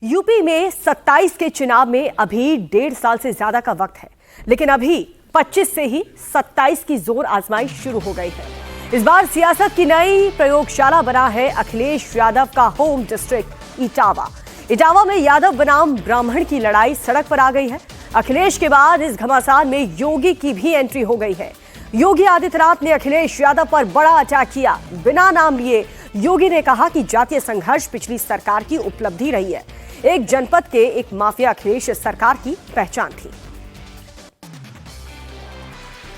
UP में 27 के चुनाव में अभी 1.5 साल से ज्यादा का वक्त है, लेकिन अभी 25 से ही 27 की जोर आजमाइश शुरू हो गई है। इस बार सियासत की नई प्रयोगशाला बना है अखिलेश यादव का होम डिस्ट्रिक्ट इटावा। इटावा में यादव बनाम ब्राह्मण की लड़ाई सड़क पर आ गई है। अखिलेश के बाद इस घमासान में योगी की भी एंट्री हो गई है। योगी आदित्यनाथ ने अखिलेश यादव पर बड़ा अटैक किया। बिना नाम लिए योगी ने कहा कि जातीय संघर्ष पिछली सरकार की उपलब्धि रही है। एक जनपद के एक माफिया अखिलेश सरकार की पहचान थी।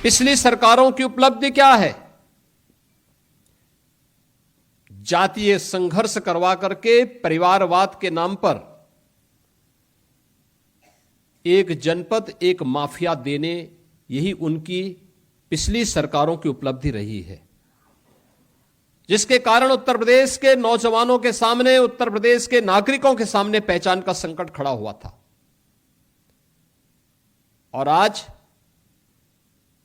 पिछली सरकारों की उपलब्धि क्या है? जातीय संघर्ष करवा करके परिवारवाद के नाम पर एक जनपद एक माफिया देने, यही उनकी पिछली सरकारों की उपलब्धि रही है, जिसके कारण उत्तर प्रदेश के नौजवानों के सामने, उत्तर प्रदेश के नागरिकों के सामने पहचान का संकट खड़ा हुआ था। और आज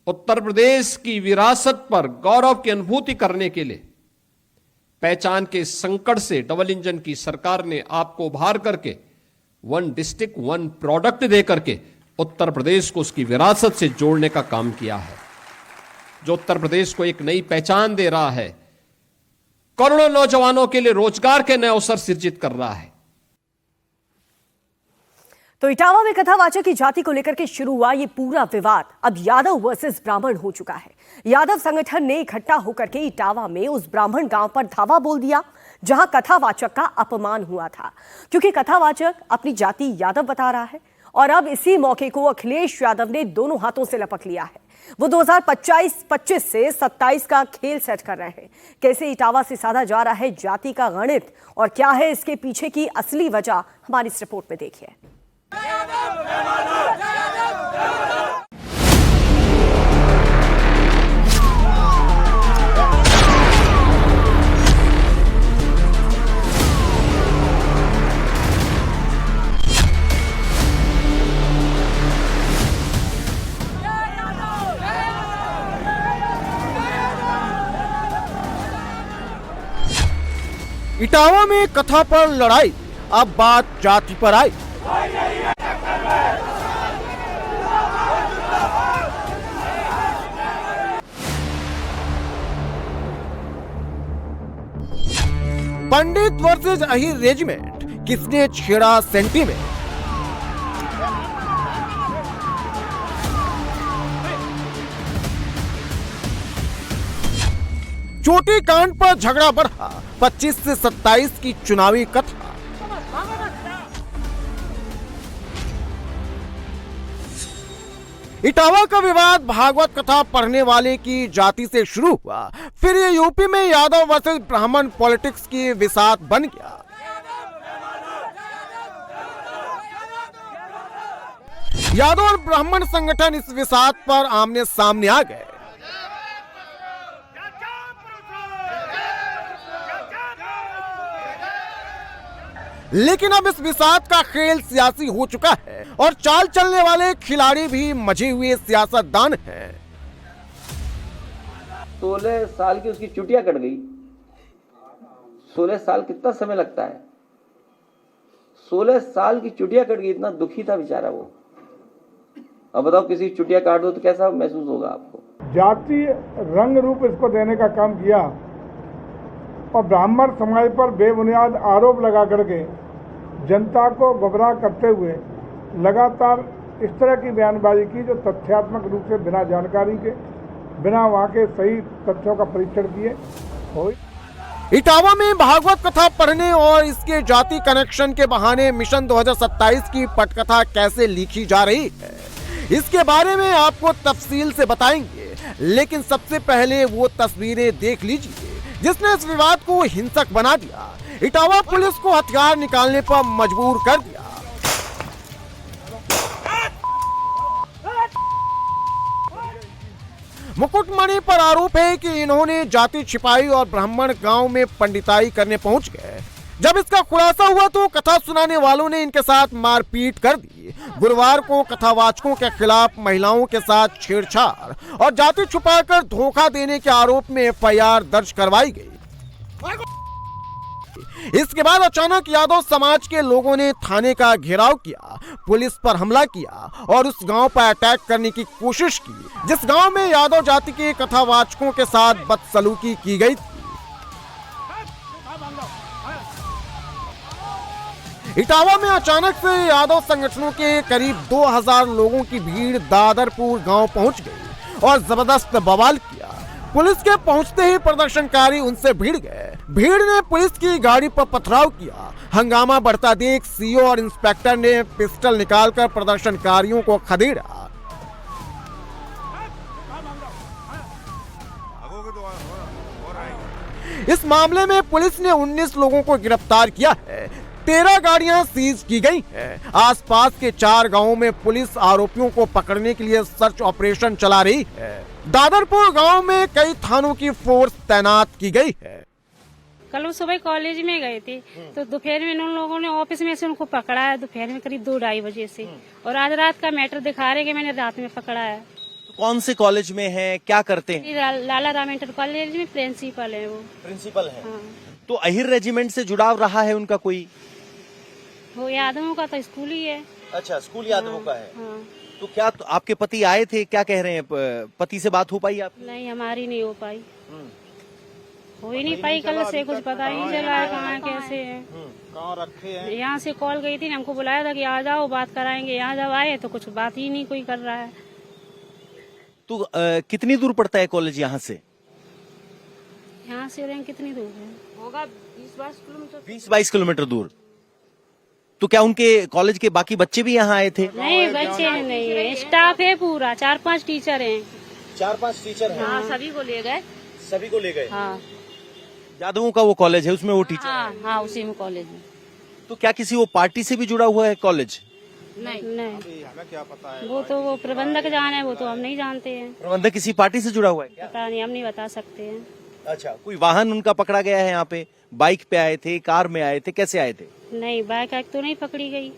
उत्तर प्रदेश की विरासत पर गौरव की अनुभूति करने के लिए पहचान के संकट से डबल इंजन की सरकार ने आपको उभार करके वन डिस्ट्रिक्ट वन प्रोडक्ट दे करके उत्तर प्रदेश को उसकी विरासत से जोड़ने का काम किया है, जो उत्तर प्रदेश को एक नई पहचान दे रहा है, करोड़ों नौजवानों के लिए रोजगार के नए अवसर सृजित कर रहा है। तो इटावा में कथावाचक की जाति को लेकर के शुरू हुआ ये पूरा विवाद अब यादव वर्सेस ब्राह्मण हो चुका है। यादव संगठन ने इकट्ठा होकर के इटावा में उस ब्राह्मण गांव पर धावा बोल दिया जहां कथावाचक का अपमान हुआ था, क्योंकि कथावाचक अपनी जाति यादव बता रहा है। और अब इसी मौके को अखिलेश यादव ने दोनों हाथों से लपक लिया है। वो 2025 से 27 का खेल सेट कर रहे हैं। कैसे इटावा से साधा जा रहा है जाति का गणित और क्या है इसके पीछे की असली वजह, हमारी इस रिपोर्ट में देखिए। इटावा में कथा पर लड़ाई, अब बात जाति पर आई। पंडित वर्सेस अहिर रेजिमेंट, किसने छेड़ा सेंटीमेंट? चोटी कांड पर झगड़ा बढ़ा, 25 से 27 की चुनावी कथा। इटावा का विवाद भागवत कथा पढ़ने वाले की जाति से शुरू हुआ, फिर ये यूपी में यादव वर्सेस ब्राह्मण पॉलिटिक्स की विसात बन गया। यादव और ब्राह्मण संगठन इस विसात पर आमने सामने आ गए। लेकिन अब इस विसात का खेल सियासी हो चुका है और चाल चलने वाले खिलाड़ी भी मजे हुए सियासतदान हैं। 16 साल की उसकी चुटिया कट गई। 16 साल कितना समय लगता है? 16 साल की चुटिया कट गई, इतना दुखी था बेचारा वो। अब बताओ किसी की चुटिया काट दो तो कैसा महसूस होगा आपको? जाति रंग रूप इसको देने का काम किया और ब्राह्मण समाज पर बेबुनियाद आरोप लगा करके जनता को गुमराह करते हुए लगातार इस तरह की बयानबाजी की जो तथ्यात्मक रूप से बिना जानकारी के, बिना वहां के सही तथ्यों का परीक्षण किए हुई। इटावा में भागवत कथा पढ़ने और इसके जाति कनेक्शन के बहाने मिशन 2027 की पटकथा कैसे लिखी जा रही है, इसके बारे में आपको तफसील से बताएंगे। लेकिन सबसे पहले वो तस्वीरें देख लीजिए जिसने इस विवाद को हिंसक बना दिया, इटावा पुलिस को हथियार निकालने पर मजबूर कर दिया। मुकुटमणि पर आरोप है कि इन्होंने जाति छिपाई और ब्राह्मण गांव में पंडिताई करने पहुंच गए। जब इसका खुलासा हुआ तो कथा सुनाने वालों ने इनके साथ मारपीट कर दी। गुरुवार को कथावाचकों के खिलाफ महिलाओं के साथ छेड़छाड़ और जाति छुपाकर धोखा देने के आरोप में एफआईआर दर्ज करवाई गई। इसके बाद अचानक यादव समाज के लोगों ने थाने का घेराव किया, पुलिस पर हमला किया और उस गांव पर अटैक करने की कोशिश की, जिस गांव में यादव जाति के कथावाचकों के साथ बदसलूकी की गई थी। इटावा में अचानक से यादव संगठनों के करीब 2000 लोगों की भीड़ दादरपुर गांव पहुंच गई और जबरदस्त बवाल किया। पुलिस के पहुंचते ही प्रदर्शनकारी उनसे भिड़ गए। भीड़ ने पुलिस की गाड़ी पर पथराव किया। हंगामा बढ़ता देख सीओ और इंस्पेक्टर ने पिस्टल निकालकर प्रदर्शनकारियों को खदेड़ा। इस मामले में पुलिस ने 19 लोगों को गिरफ्तार किया है। 13 गाड़ियां सीज की गई हैं। आसपास के 4 गांवों में पुलिस आरोपियों को पकड़ने के लिए सर्च ऑपरेशन चला रही है। दादरपुर गांव में कई थानों की फोर्स तैनात की गई है। कल सुबह कॉलेज में गए थे तो दोपहर में उन लोगों ने ऑफिस में से उनको पकड़ा है, दोपहर में करीब 2-2:30 बजे से, और आज रात का मैटर दिखा रहे कि मैंने रात में पकड़ा है। कौन से कॉलेज में है, क्या करते हैं? लाला राम इंटर कॉलेज में प्रिंसिपल है वो। प्रिंसिपल है। हाँ। तो अहिर रेजिमेंट से जुड़ाव रहा है उनका कोई? वो यादवों का तो स्कूल ही है। अच्छा, स्कूल यादवों का है। हाँ। तो क्या तो आपके पति आए थे, क्या कह रहे हैं? पति से बात हो पाई आप? नहीं, हमारी नहीं हो पाई, हो ही नहीं पाई। कल से कुछ पता ही नहीं चला है कहाँ कैसे है, कहाँ रखे हैं। यहाँ से कॉल गई थी, हमको बुलाया था कि आ जाओ बात कराएंगे। यहाँ जब आए तो कुछ बात ही नहीं कोई कर रहा है। तो कितनी दूर पड़ता है कॉलेज यहाँ से? यहाँ से रैंक कितनी दूर है? होगा 20-22 किलोमीटर। 20-22 किलोमीटर दूर। तो क्या उनके कॉलेज के बाकी बच्चे भी यहाँ आए थे? नहीं, बच्चे नहीं है, स्टाफ है पूरा, 4-5 टीचर हैं। 4-5 टीचर हैं। हाँ, सभी को ले गए। सभी को ले गए? हाँ यादवों का वो कॉलेज है, उसमें वो टीचर हाँ, है। हाँ उसी में कॉलेज है। तो क्या किसी वो पार्टी से भी जुड़ा हुआ है कॉलेज? नहीं, हमें क्या पता है। वो तो वो प्रबंधक जाने, वो तो हम नहीं जानते हैं। प्रबंधक किसी पार्टी से जुड़ा हुआ है क्या? पता नहीं, हम नहीं बता सकते हैं। अच्छा, कोई वाहन उनका पकड़ा गया है यहाँ पे? बाइक पे आए थे, कार में आए थे, कैसे आए थे? नहीं, बाइक तो नहीं पकड़ी गई।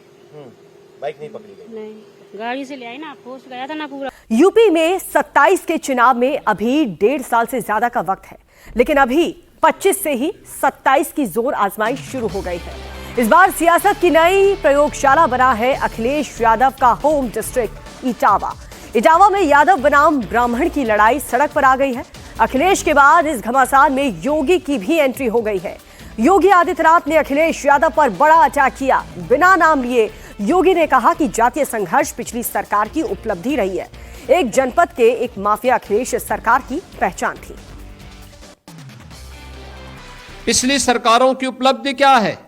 बाइक नहीं पकड़ी गई। नहीं, गाड़ी से ले आई ना, फोर्स गया था ना पूरा। यूपी में 27 के चुनाव में अभी 1.5 साल से ज्यादा का वक्त है, लेकिन अभी 25 से ही 27 की जोर आजमाइश शुरू हो गई है। इस बार सियासत की नई प्रयोगशाला बना है अखिलेश यादव का होम डिस्ट्रिक्ट इटावा। इटावा में यादव बनाम ब्राह्मण की लड़ाई सड़क पर आ गई है। अखिलेश के बाद इस घमासान में योगी की भी एंट्री हो गई है। योगी आदित्यनाथ ने अखिलेश यादव पर बड़ा अटैक किया। बिना नाम लिए योगी ने कहा कि जातीय संघर्ष पिछली सरकार की उपलब्धि रही है। एक जनपद के एक माफिया अखिलेश सरकार की पहचान थी। पिछली सरकारों की उपलब्धि क्या है?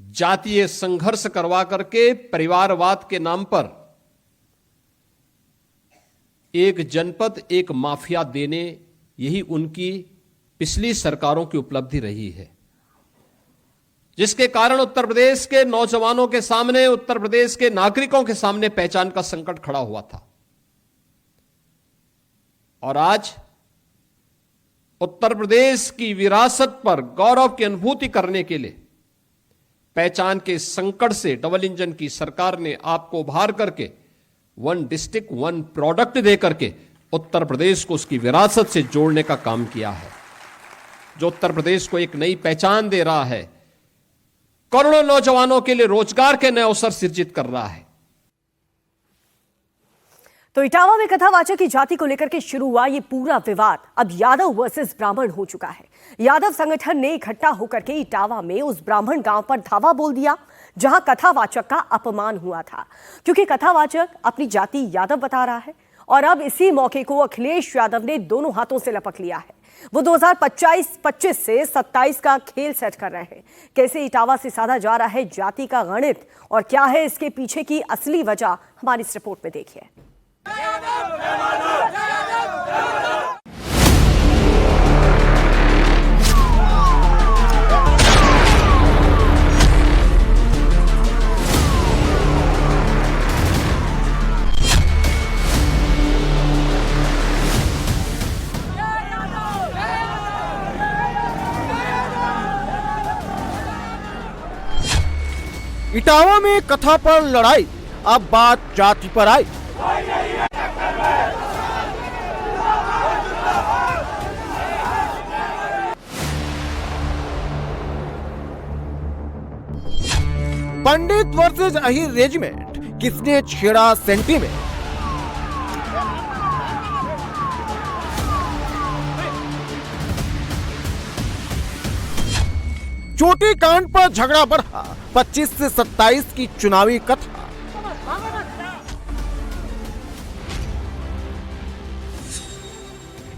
जातीय संघर्ष करवा करके परिवारवाद के नाम पर एक जनपद एक माफिया देने, यही उनकी पिछली सरकारों की उपलब्धि रही है, जिसके कारण उत्तर प्रदेश के नौजवानों के सामने, उत्तर प्रदेश के नागरिकों के सामने पहचान का संकट खड़ा हुआ था। और आज उत्तर प्रदेश की विरासत पर गौरव की अनुभूति करने के लिए पहचान के संकट से डबल इंजन की सरकार ने आपको उभार करके 1 डिस्ट्रिक्ट 1 प्रोडक्ट दे करके उत्तर प्रदेश को उसकी विरासत से जोड़ने का काम किया है, जो उत्तर प्रदेश को एक नई पहचान दे रहा है, करोड़ों नौजवानों के लिए रोजगार के नए अवसर सृजित कर रहा है। तो इटावा में कथावाचक की जाति को लेकर के शुरू हुआ ये पूरा विवाद अब यादव वर्सेस ब्राह्मण हो चुका है। यादव संगठन ने इकट्ठा होकर के इटावा में उस ब्राह्मण गांव पर धावा बोल दिया जहां कथावाचक का अपमान हुआ था, क्योंकि कथावाचक अपनी जाति यादव बता रहा है। और अब इसी मौके को अखिलेश यादव ने दोनों हाथों से लपक लिया है। वो 2025 से 27 का खेल सेट कर रहे हैं। कैसे इटावा से साधा जा रहा है जाति का गणित और क्या है इसके पीछे की असली वजह, हमारी इस रिपोर्ट में देखिए। इटावा में कथा पर लड़ाई, अब बात जाति पर आई। पंडित वर्सेज अहिर रेजिमेंट, किसने छेड़ा सेंटीमेंट? चोटी कांड पर झगड़ा बढ़ा, 25 से 27 की चुनावी कथा।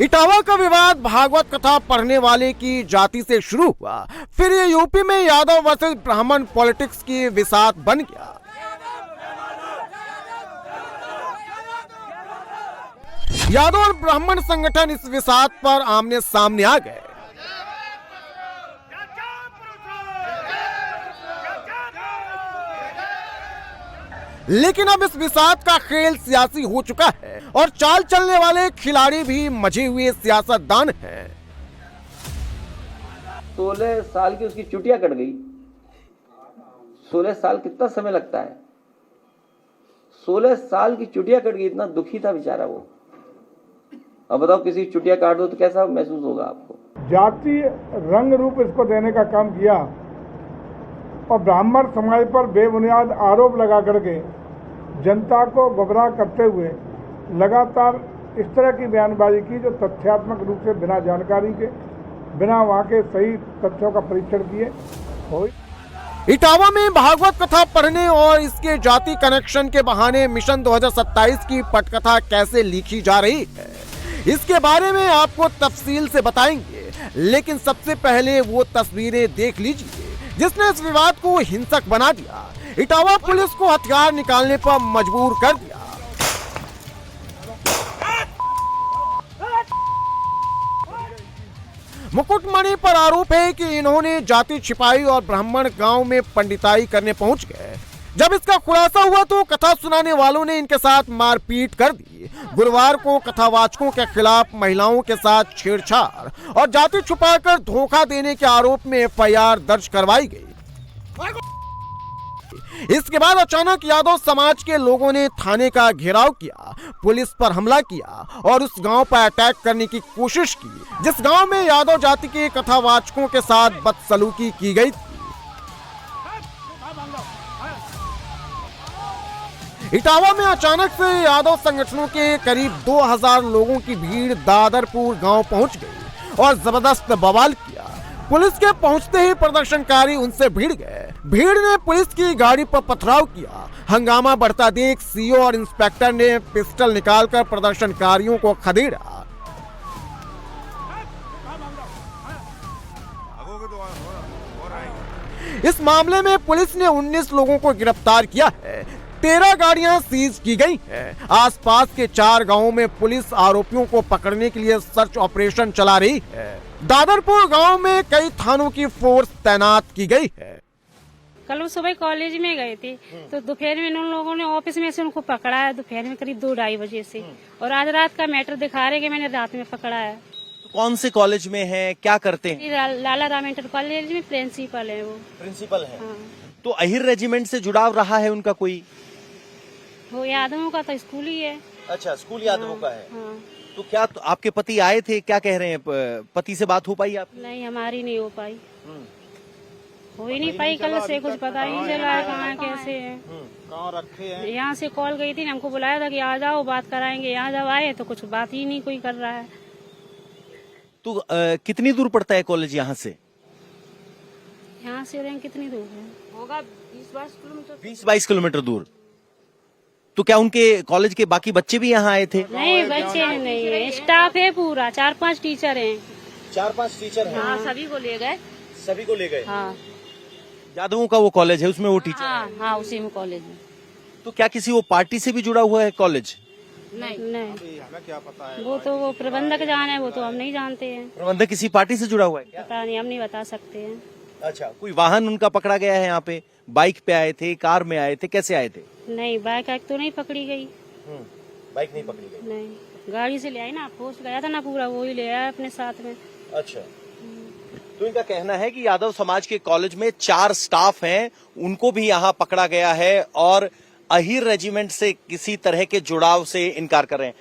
इटावा का विवाद भागवत कथा पढ़ने वाले की जाति से शुरू हुआ, फिर ये यूपी में यादव वर्सेस ब्राह्मण पॉलिटिक्स की विसात बन गया। यादव और ब्राह्मण संगठन इस विसात पर आमने सामने आ गए। लेकिन अब इस विसात का खेल सियासी हो चुका है और चाल चलने वाले खिलाड़ी भी मजे हुए सियासतदान हैं। 16 साल की उसकी चुटिया कट गई। 16 साल कितना समय लगता है? 16 साल की चुटिया कट गई, इतना दुखी था बेचारा वो। अब बताओ, किसी चुटिया काट दो तो कैसा महसूस होगा आपको? जाति रंग रूप इसको देने का काम किया और ब्राह्मण समाज पर बेबुनियाद आरोप लगा करके जनता को गुमराह करते हुए लगातार इस तरह की बयानबाजी की जो तथ्यात्मक रूप से बिना जानकारी के, बिना वहाँ के सही तथ्यों का परीक्षण किए हो। इटावा में भागवत कथा पढ़ने और इसके जाति कनेक्शन के बहाने मिशन 2027 की पटकथा कैसे लिखी जा रही है, इसके बारे में आपको तफसील से बताएंगे। लेकिन सबसे पहले वो तस्वीरें देख लीजिए जिसने इस विवाद को हिंसक बना दिया, इटावा पुलिस को हथियार निकालने पर मजबूर कर दिया। मुकुटमणि पर आरोप है कि इन्होंने जाति छिपाई और ब्राह्मण गांव में पंडिताई करने पहुंच गए। जब इसका खुलासा हुआ तो कथा सुनाने वालों ने इनके साथ मारपीट कर दी। गुरुवार को कथावाचकों के खिलाफ महिलाओं के साथ छेड़छाड़ और जाति छुपाकर धोखा देने के आरोप में एफआईआर दर्ज करवाई गई। इसके बाद अचानक यादव समाज के लोगों ने थाने का घेराव किया, पुलिस पर हमला किया और उस गांव पर अटैक करने की कोशिश की जिस गांव में यादव जाति के कथावाचकों के साथ बदसलूकी की गई थी। इटावा में अचानक से यादव संगठनों के करीब 2000 लोगों की भीड़ दादरपुर गांव पहुंच गई और जबरदस्त बवाल किया। पुलिस के पहुंचते ही प्रदर्शनकारी उनसे भिड़ गए। भीड़ ने पुलिस की गाड़ी पर पथराव किया। हंगामा बढ़ता देख सीओ और इंस्पेक्टर ने पिस्टल निकालकर प्रदर्शनकारियों को खदेड़ा। इस मामले में पुलिस ने 19 लोगों को गिरफ्तार किया है। 13 गाड़ियां सीज की गई हैं। आसपास के 4 गांवों में पुलिस आरोपियों को पकड़ने के लिए सर्च ऑपरेशन चला रही है। दादरपुर गांव में कई थानों की फोर्स तैनात की गई है। कल वो सुबह कॉलेज में गए थे तो दोपहर में उन लोगों ने ऑफिस में से उनको पकड़ा है, दोपहर में करीब 2-2:30 बजे से। और आज रात का मैटर दिखा रहे कि मैंने रात में पकड़ा है। कौन से कॉलेज में है, क्या करते हैं? लाला राम इंटर कॉलेज में प्रिंसिपल है वो। प्रिंसिपल है। हाँ। तो अहिर रेजिमेंट से जुड़ाव रहा है उनका कोई? वो यादवों का तो स्कूल ही है। अच्छा, स्कूल यादवों का है। हाँ। तो क्या तो आपके पति आए थे, क्या कह रहे हैं? पति से बात हो पाई आपकी? नहीं, हमारी नहीं हो पाई, हो ही नहीं पाई। कल से कुछ पता ही नहीं चला है कहाँ कैसे है, कहाँ रखे हैं। यहाँ से कॉल गई थी, हमको बुलाया था कि आ जाओ बात कराएंगे। यहाँ जब आए तो कुछ बात ही नहीं कोई कर रहा है। तो कितनी दूर पड़ता है कॉलेज यहाँ से? यहाँ से कितनी दूर है? होगा 20-22 किलोमीटर। 20-22 किलोमीटर दूर। तो क्या उनके कॉलेज के बाकी बच्चे भी यहाँ आए थे? नहीं, बच्चे नहीं है, स्टाफ है पूरा, 4-5 टीचर हैं। 4-5 टीचर हैं। हाँ, सभी को ले गए। सभी को ले गए? हाँ। यादवों का वो कॉलेज है, उसमें वो टीचर? हाँ, हाँ, उसी में कॉलेज है। तो क्या किसी वो पार्टी से भी जुड़ा हुआ है कॉलेज? नहीं, हमें क्या पता है। वो तो वो प्रबंधक जाने, वो तो हम नहीं जानते हैं। प्रबंधक किसी पार्टी से जुड़ा हुआ है? पता नहीं, हम नहीं बता सकते हैं। अच्छा, कोई वाहन उनका पकड़ा गया है यहाँ पे? बाइक पे आए थे, कार में आए थे, कैसे आए थे? नहीं, बाइक तो नहीं पकड़ी गई। बाइक नहीं पकड़ी गई? नहीं, गाड़ी से ले आई ना, पोस्ट गया था ना पूरा, वो ही ले आया अपने साथ में। अच्छा। तो इनका कहना है कि यादव समाज के कॉलेज में 4 स्टाफ हैं, उनको भी यहाँ पकड़ा गया है और अहिर रेजिमेंट से किसी तरह के जुड़ाव से इनकार कर रहे हैं।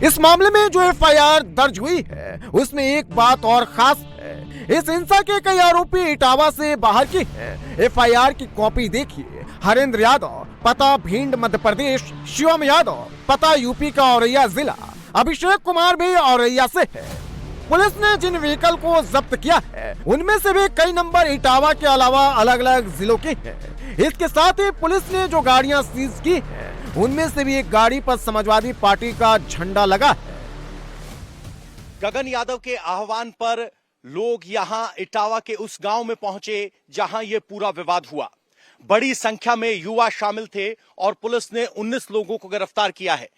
इस मामले में जो एफआईआर दर्ज हुई है उसमें एक बात और खास है, इस हिंसा के कई आरोपी इटावा से बाहर की हैं। एफआईआर की कॉपी देखिए। हरेंद्र यादव पता भिंड मध्य प्रदेश, शिवम यादव पता यूपी का औरैया जिला, अभिषेक कुमार भी औरैया से है। पुलिस ने जिन व्हीकल को जब्त किया है उनमें से भी कई नंबर इटावा के अलावा अलग अलग जिलों के हैं। इसके साथ ही पुलिस ने जो गाड़ियां सीज की हैं उनमें से भी एक गाड़ी पर समाजवादी पार्टी का झंडा लगा है। गगन यादव के आह्वान पर लोग यहां इटावा के उस गांव में पहुंचे जहां यह पूरा विवाद हुआ। बड़ी संख्या में युवा शामिल थे और पुलिस ने 19 लोगों को गिरफ्तार किया है।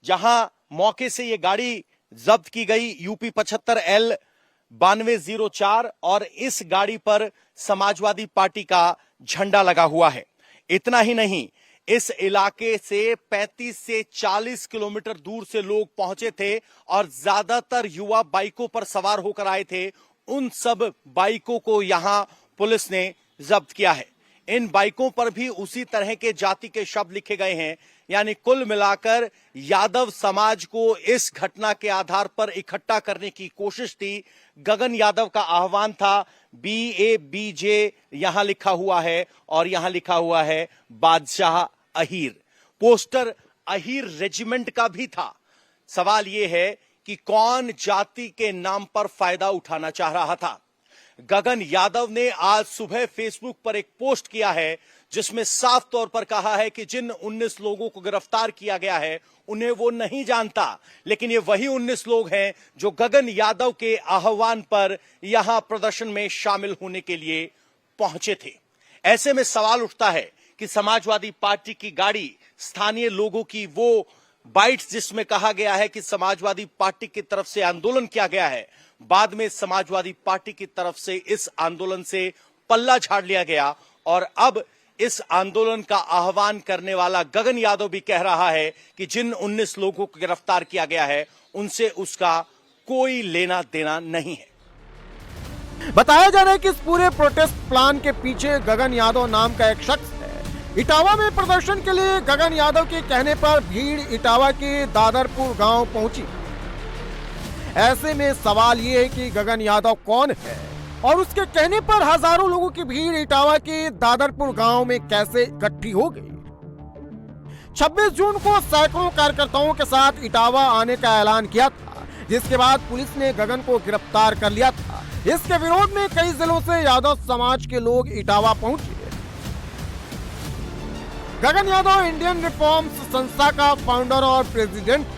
जहां मौके से यह गाड़ी जब्त की गई यूपी 75L 9204 और इस गाड़ी पर समाजवादी पार्टी का झंडा लगा हुआ है। इतना ही नहीं, इस इलाके से 35 से 40 किलोमीटर दूर से लोग पहुंचे थे और ज्यादातर युवा बाइकों पर सवार होकर आए थे। उन सब बाइकों को यहां पुलिस ने जब्त किया है। इन बाइकों पर भी उसी तरह के जाति के शब्द लिखे गए हैं। यानी कुल मिलाकर यादव समाज को इस घटना के आधार पर इकट्ठा करने की कोशिश थी। गगन यादव का आह्वान था BABJ यहां लिखा हुआ है और यहां लिखा हुआ है बादशाह अहीर। पोस्टर अहीर रेजिमेंट का भी था। सवाल यह है कि कौन जाति के नाम पर फायदा उठाना चाह रहा था। गगन यादव ने आज सुबह फेसबुक पर एक पोस्ट किया है जिसमें साफ तौर पर कहा है कि जिन 19 लोगों को गिरफ्तार किया गया है उन्हें वो नहीं जानता, लेकिन ये वही 19 लोग हैं जो गगन यादव के आह्वान पर यहां प्रदर्शन में शामिल होने के लिए पहुंचे थे। ऐसे में सवाल उठता है कि समाजवादी पार्टी की गाड़ी, स्थानीय लोगों की वो बाइट्स जिसमें कहा गया है कि समाजवादी पार्टी की तरफ से आंदोलन किया गया है, बाद में समाजवादी पार्टी की तरफ से इस आंदोलन से पल्ला झाड़ लिया गया और अब इस आंदोलन का आह्वान करने वाला गगन यादव भी कह रहा है कि जिन 19 लोगों को गिरफ्तार किया गया है उनसे उसका कोई लेना देना नहीं है। बताया जा रहा है कि इस पूरे प्रोटेस्ट प्लान के पीछे गगन यादव नाम का एक शख्स है। इटावा में प्रदर्शन के लिए गगन यादव के कहने पर भीड़ इटावा के दादरपुर गांव पहुंची। ऐसे में सवाल ये है कि गगन यादव कौन है और उसके कहने पर हजारों लोगों की भीड़ इटावा के दादरपुर गांव में कैसे इकट्ठी हो गई। 26 जून को सैकड़ों कार्यकर्ताओं के साथ इटावा आने का ऐलान किया था, जिसके बाद पुलिस ने गगन को गिरफ्तार कर लिया था। इसके विरोध में कई जिलों से यादव समाज के लोग इटावा पहुंचे। गगन यादव इंडियन रिफॉर्म्स संस्था का फाउंडर और प्रेसिडेंट है।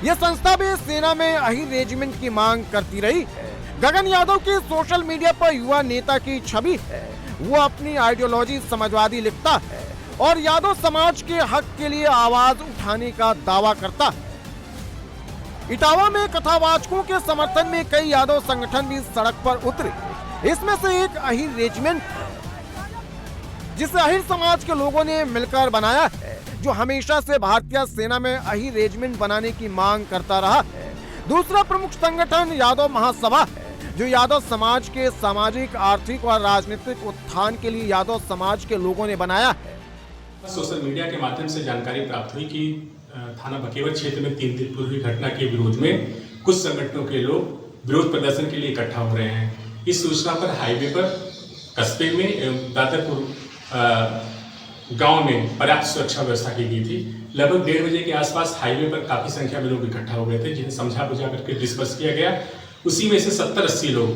यह संस्था भी सेना में अहीर रेजिमेंट की मांग करती रही है। गगन यादव की सोशल मीडिया पर युवा नेता की छवि है। वो अपनी आइडियोलॉजी समाजवादी लिखता है और यादव समाज के हक के लिए आवाज उठाने का दावा करता है। इटावा में कथावाचकों के समर्थन में कई यादव संगठन भी सड़क पर उतरे। इसमें से एक अहीर रेजिमेंट है, जिसे अहीर समाज के लोगों ने मिलकर बनाया है, जो हमेशा से भारतीय सेना में अहीर रेजिमेंट बनाने की मांग करता रहा है। दूसरा प्रमुख संगठन यादव महासभा है, जो यादव समाज के सामाजिक, आर्थिक और राजनीतिक उत्थान के लिए यादव समाज के लोगों ने बनाया है। सोशल मीडिया के माध्यम से जानकारी प्राप्त हुई कि थाना बकेवत क्षेत्र में 3 दिन पूर्व हुई घटना के विरोध में कुछ संगठनों के लोग विरोध प्रदर्शन के लिए इकट्ठा हो रहे हैं। इस सूचना पर हाईवे पर कस्बे में दादरपुर गांव में पर्याप्त सुरक्षा व्यवस्था की गई थी। लगभग 1:30 बजे के आसपास हाईवे पर काफी संख्या में लोग इकट्ठा हो गए थे, जिन्हें समझा बुझा करके डिस्कस किया गया। उसी में से 70-80 लोग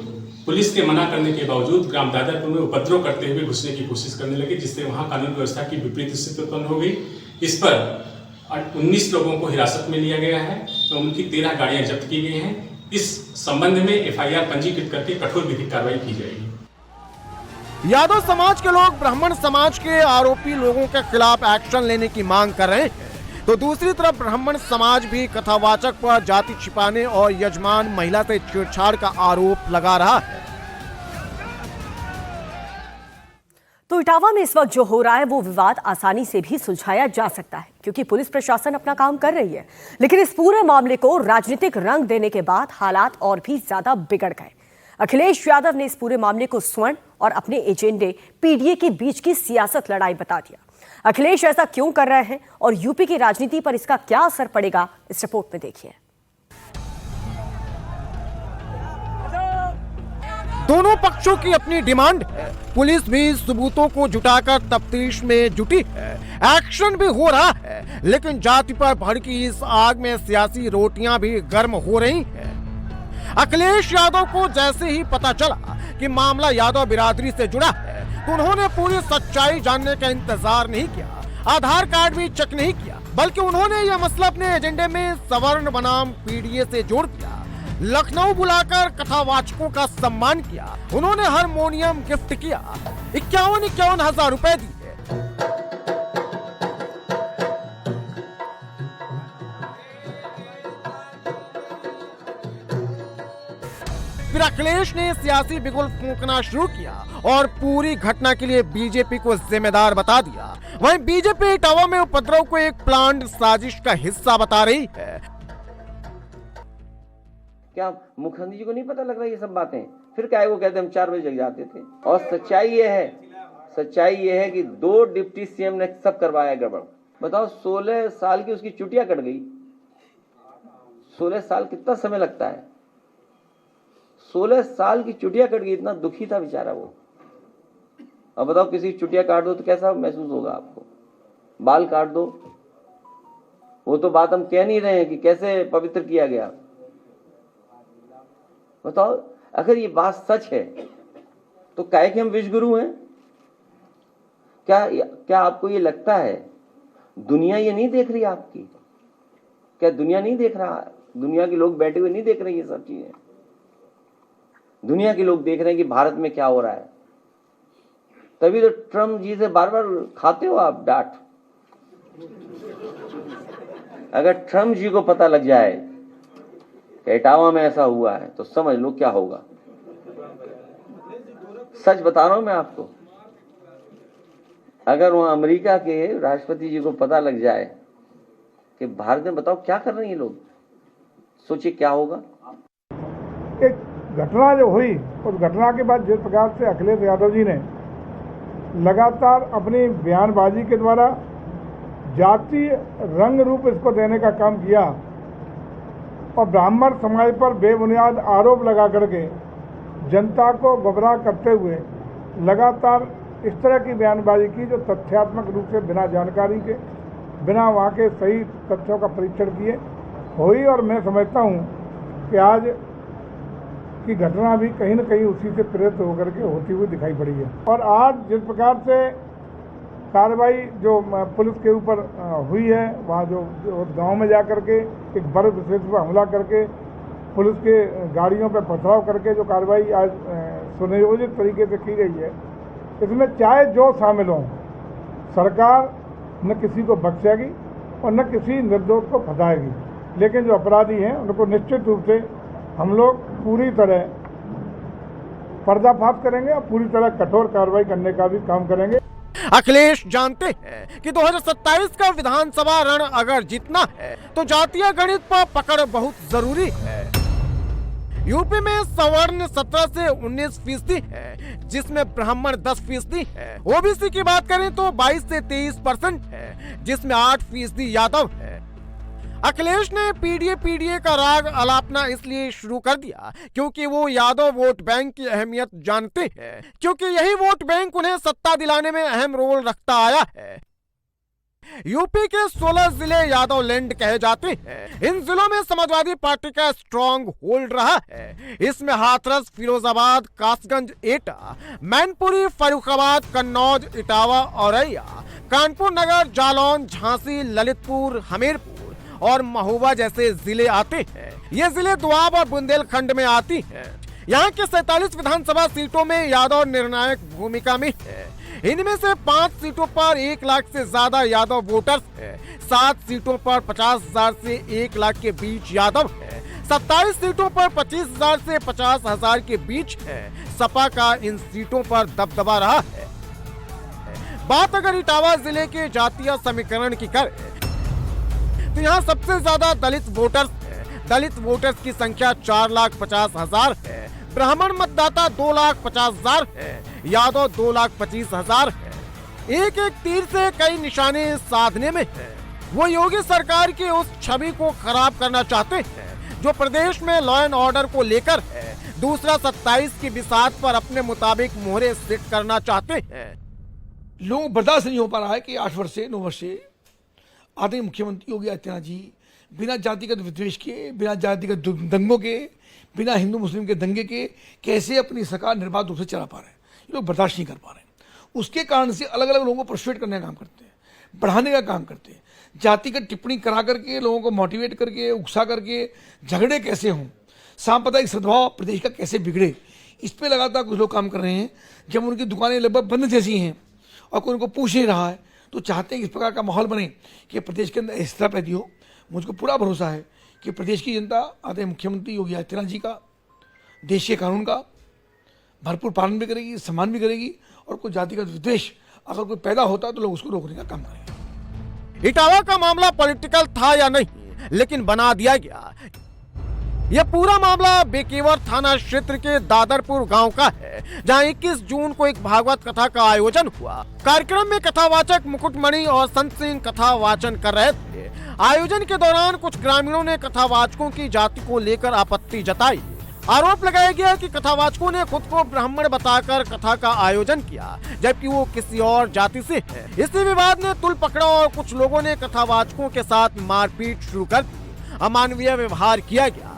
पुलिस के मना करने के बावजूद ग्राम दादरपुर में उपद्रव करते हुए घुसने की कोशिश करने लगे, जिससे वहां कानून व्यवस्था की विपरीत स्थिति उत्पन्न हो गई। इस पर 19 लोगों को हिरासत में लिया गया है तो उनकी 13 गाड़ियां जब्त की गई हैं। इस संबंध में FIR पंजीकृत करके कठोर विधिक कार्रवाई की जाएगी। यादव समाज के लोग ब्राह्मण समाज के आरोपी लोगों के खिलाफ एक्शन लेने की मांग कर रहे हैं, तो दूसरी तरफ ब्राह्मण समाज भी कथावाचक पर जाति छिपाने और यजमान महिला से छेड़छाड़ का आरोप लगा रहा है। तो इटावा में इस वक्त जो हो रहा है वो विवाद आसानी से भी सुलझाया जा सकता है, क्योंकि पुलिस प्रशासन अपना काम कर रही है। लेकिन इस पूरे मामले को राजनीतिक रंग देने के बाद हालात और भी ज्यादा बिगड़ गए। अखिलेश यादव ने इस पूरे मामले को स्वर्ण और अपने एजेंडे PDA के बीच की सियासत लड़ाई बता दिया। अखिलेश ऐसा क्यों कर रहे हैं और यूपी की राजनीति पर इसका क्या असर पड़ेगा, इस रिपोर्ट में देखिए। दोनों पक्षों की अपनी डिमांड है। पुलिस भी सबूतों को जुटाकर तफ्तीश में जुटी है, एक्शन भी हो रहा है, लेकिन जाति पर भड़की इस आग में सियासी रोटियां भी गर्म हो रही हैं। अखिलेश यादव को जैसे ही पता चला कि मामला यादव बिरादरी से जुड़ा है, तो उन्होंने पूरी सच्चाई जानने का इंतजार नहीं किया, आधार कार्ड भी चेक नहीं किया, बल्कि उन्होंने यह मसला अपने एजेंडे में सवर्ण बनाम पीडीए से जोड़ दिया। लखनऊ बुलाकर कथावाचकों का सम्मान किया, उन्होंने हारमोनियम गिफ्ट किया, 51 हजार रुपए दिए। फिर अखिलेश ने सियासी बिगुल फूंकना शुरू किया और पूरी घटना के लिए बीजेपी को जिम्मेदार बता दिया। वहीं बीजेपी इटावा में उपद्रव को एक प्लान्ड साजिश का हिस्सा बता रही है। क्या मुखर्जी जी को नहीं पता लग रहा ये सब बातें? फिर क्या है, वो कहते हम 4 बजे जग जाते थे। और सच्चाई ये है कि 2 डिप्टी सीएम ने सब करवाया गड़बड़। बताओ, 16 साल की उसकी चुटिया कट गई। 16 साल कितना समय लगता है? 16 साल की चुटिया कट गई, इतना दुखी था बेचारा वो। अब बताओ, किसी की चुटिया काट दो तो कैसा महसूस होगा आपको? बाल काट दो, वो तो बात हम कह नहीं रहे हैं कि कैसे पवित्र किया गया। बताओ, अगर ये बात सच है तो काहे कि हम विश्वगुरु हैं? क्या आपको ये लगता है दुनिया ये नहीं देख रही आपकी? क्या दुनिया नहीं देख रहा? दुनिया के लोग बैठे हुए नहीं देख रहे ये सब चीजें? दुनिया के लोग देख रहे हैं कि भारत में क्या हो रहा है। तभी तो ट्रम्प जी से बार बार खाते हो आप डांट। अगर ट्रम्प जी को पता लग जाए कि इटावा में ऐसा हुआ है तो समझ लो क्या होगा। सच बता रहा हूं मैं आपको। अगर वहां अमेरिका के राष्ट्रपति जी को पता लग जाए कि भारत में, बताओ क्या कर रहे हैं ये लोग, सोचिए क्या होगा। एक घटना जो हुई, उस घटना के बाद जिस प्रकार से अखिलेश यादव जी ने लगातार अपनी बयानबाजी के द्वारा जातीय रंग रूप इसको देने का काम किया और ब्राह्मण समाज पर बेबुनियाद आरोप लगा करके जनता को गुमराह करते हुए लगातार इस तरह की बयानबाजी की जो तथ्यात्मक रूप से बिना जानकारी के, बिना वहाँ के सही तथ्यों का परीक्षण किए हुई। और मैं समझता हूँ कि आज की घटना भी कहीं न कहीं उसी से प्रेरित होकर के होती हुई दिखाई पड़ी है। और आज जिस प्रकार से कार्रवाई जो पुलिस के ऊपर हुई है, वहाँ जो गांव में जा करके एक बड़े विशेष पर हमला करके पुलिस के गाड़ियों पर पथराव करके जो कार्रवाई आज सुनियोजित तरीके से की गई है, इसमें चाहे जो शामिल हों, सरकार न किसी को बख्शेगी और न किसी निर्दोष को फंसाएगी। लेकिन जो अपराधी हैं उनको निश्चित रूप से हम लोग पूरी तरह पर्दाफाश करेंगे और पूरी तरह कठोर कार्रवाई करने का भी काम करेंगे। अखिलेश जानते हैं कि 2027 का विधानसभा रण अगर जीतना है तो जातीय गणित पर पकड़ बहुत जरूरी है। यूपी में सवर्ण 17 से 19% है, जिसमें ब्राह्मण 10% है। ओबीसी की बात करें तो 22 से 23% है, जिसमें 8% यादव है। अखिलेश ने पीडीए का राग अलापना इसलिए शुरू कर दिया क्योंकि वो यादव वोट बैंक की अहमियत जानते हैं, क्योंकि यही वोट बैंक उन्हें सत्ता दिलाने में अहम रोल रखता आया है। यूपी के 16 जिले यादव लैंड कहे जाते हैं। इन जिलों में समाजवादी पार्टी का स्ट्रॉन्ग होल्ड रहा है। इसमें हाथरस, फिरोजाबाद, कासगंज, एटा, मैनपुरी, फर्रुखाबाद, कन्नौज, इटावा, औरैया, कानपुर नगर, जालौन, झांसी, ललितपुर, हमीरपुर और महोबा जैसे जिले आते हैं। ये जिले दोआब और बुंदेलखंड में आती हैं। यहाँ के 47 विधानसभा सीटों में यादव निर्णायक भूमिका में है। इनमें से 5 सीटों पर 1 लाख से ज्यादा यादव वोटर्स हैं। 7 सीटों पर 50,000 से 1 लाख के बीच यादव है। 27 सीटों पर 25,000 से 50,000 के बीच है। सपा का इन सीटों पर दबदबा रहा है। बात अगर इटावा जिले के जातीय समीकरण की करें तो यहाँ सबसे ज्यादा दलित वोटर्स हैं। दलित वोटर्स की संख्या 4,50,000 है। ब्राह्मण मतदाता 2,50,000 है। यादव 2,25,000 है। एक एक तीर से कई निशाने साधने में है। वो योगी सरकार की उस छवि को खराब करना चाहते हैं जो प्रदेश में लॉ एंड ऑर्डर को लेकर है। दूसरा 27 की बिसात पर अपने मुताबिक मोहरे सेट करना चाहते हैं। लोगों को बर्दाश्त नहीं हो पा रहा है कि 8 वर्ष से 9 वर्ष से आदरणीय मुख्यमंत्री योगी आदित्यनाथ जी बिना जातिगत विद्वेष के, बिना जातिगत दंगों के, बिना हिंदू मुस्लिम के दंगे के कैसे अपनी सरकार निर्बाध रूप से चला पा रहे हैं। ये लोग बर्दाश्त नहीं कर पा रहे हैं। उसके कारण से अलग अलग लोगों को प्रोत्साहित करने का काम करते हैं, बढ़ाने का काम करते हैं, जातिगत टिप्पणी करा करके लोगों को मोटिवेट करके, उकसा करके झगड़े कैसे हों, सांप्रदायिक सद्भाव प्रदेश का कैसे बिगड़े, इस पर लगातार कुछ लोग काम कर रहे हैं। जब उनकी दुकानें लगभग बंद जैसी हैं और कोई उनको पूछ नहीं रहा है तो चाहते हैं कि इस प्रकार का माहौल बने कि प्रदेश के अंदर स्थिरता पैदा हो। मुझको पूरा भरोसा है कि प्रदेश की जनता आदरणीय मुख्यमंत्री योगी आदित्यनाथ जी का, देश के कानून का भरपूर पालन भी करेगी, सम्मान भी करेगी, और कोई जातिगत विद्वेष अगर कोई पैदा होता है तो लोग उसको रोकने का काम करेंगे। इटावा का मामला पॉलिटिकल था या नहीं, लेकिन बना दिया गया। यह पूरा मामला बेकेवर थाना क्षेत्र के दादरपुर गांव का है, जहां 21 जून को एक भागवत कथा का आयोजन हुआ। कार्यक्रम में कथावाचक मुकुटमणि और संत सिंह कथा वाचन कर रहे थे। आयोजन के दौरान कुछ ग्रामीणों ने कथावाचकों की जाति को लेकर आपत्ति जताई। आरोप लगाया गया कि कथावाचकों ने खुद को ब्राह्मण बताकर कथा का आयोजन किया, जबकि वो किसी और जाति से है। इसी विवाद ने तुल पकड़ा और कुछ लोगों ने कथावाचकों के साथ मारपीट शुरू कर दी। अमानवीय व्यवहार किया गया।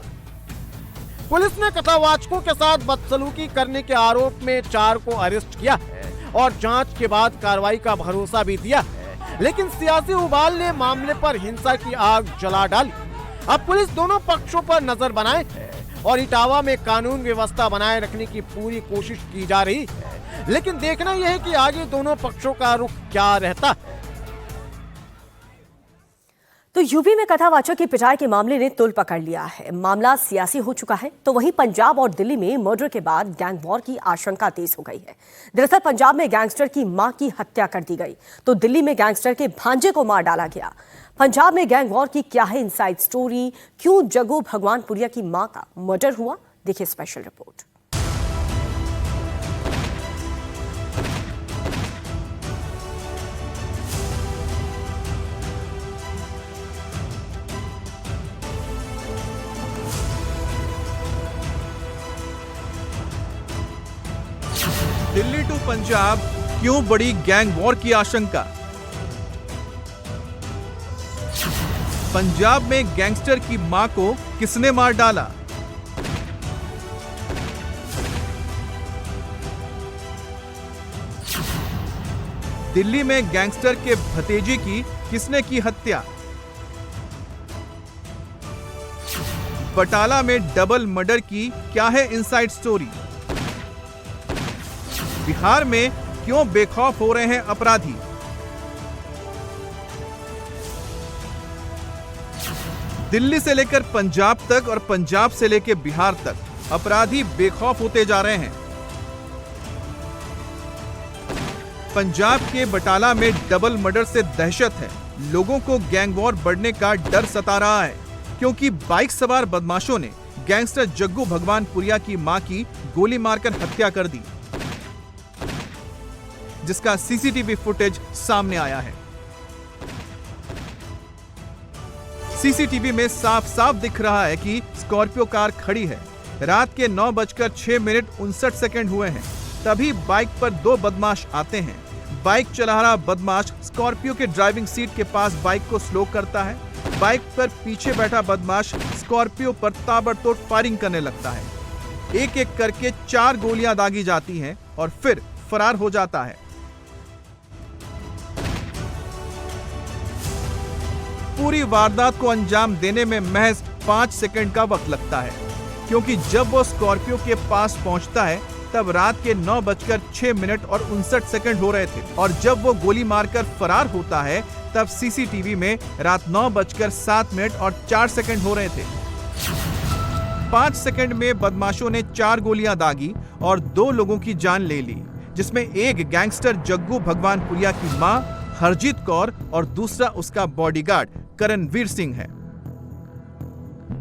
पुलिस ने कथावाचकों के साथ बदसलूकी करने के आरोप में 4 को अरेस्ट किया है और जांच के बाद कार्रवाई का भरोसा भी दिया है, लेकिन सियासी उबाल ने मामले पर हिंसा की आग जला डाली। अब पुलिस दोनों पक्षों पर नजर बनाए है और इटावा में कानून व्यवस्था बनाए रखने की पूरी कोशिश की जा रही है, लेकिन देखना यह है कि आगे दोनों पक्षों का रुख क्या रहता है। तो यूपी में कथावाचक की पिटाई के मामले ने तुल पकड़ लिया है। मामला सियासी हो चुका है, तो वहीं पंजाब और दिल्ली में मर्डर के बाद गैंग वॉर की आशंका तेज हो गई है। दरअसल पंजाब में गैंगस्टर की मां की हत्या कर दी गई, तो दिल्ली में गैंगस्टर के भांजे को मार डाला गया। पंजाब में गैंग वॉर की क्या है इनसाइड स्टोरी, क्यों जग्गू भगवानपुरिया की मां का मर्डर हुआ, देखिए special report. Delhi to Punjab, क्यों बड़ी गैंग वॉर की आशंका। पंजाब में गैंगस्टर की मां को किसने मार डाला। दिल्ली में गैंगस्टर के भतीजे की किसने की हत्या। बटाला में डबल मर्डर की क्या है इनसाइड स्टोरी। बिहार में क्यों बेखौफ हो रहे हैं अपराधी। दिल्ली से लेकर पंजाब तक और पंजाब से लेकर बिहार तक अपराधी बेखौफ होते जा रहे हैं। पंजाब के बटाला में डबल मर्डर से दहशत है। लोगों को गैंग वॉर बढ़ने का डर सता रहा है, क्योंकि बाइक सवार बदमाशों ने गैंगस्टर जग्गू भगवानपुरिया की मां की गोली मारकर हत्या कर दी, जिसका सीसीटीवी फुटेज सामने आया है। सीसीटीवी में साफ साफ दिख रहा है कि स्कॉर्पियो कार खड़ी है। रात के 9:06 हुए हैं। तभी बाइक पर 2 बदमाश आते हैं। बाइक चला रहा बदमाश स्कॉर्पियो के ड्राइविंग सीट के पास बाइक को स्लो करता है। बाइक पर पीछे बैठा बदमाश स्कॉर्पियो पर ताबड़तोड़ फायरिंग करने लगता है। एक एक करके 4 गोलियां दागी जाती हैं और फिर फरार हो जाता है। पूरी वारदात को अंजाम देने में महज 5 सेकंड का वक्त लगता है, क्योंकि जब वो स्कॉर्पियो के पास पहुंचता है तब रात के 9:06 हो रहे थे, और जब वो गोली मारकर फरार होता है तब सीसीटीवी में रात 9:07 हो रहे थे। 5 सेकंड में बदमाशों ने 4 गोलियां दागी और 2 लोगों की जान ले ली, जिसमें एक गैंगस्टर जग्गू भगवानपुरिया की मां हरजीत कौर और दूसरा उसका बॉडीगार्ड करणवीर सिंह है।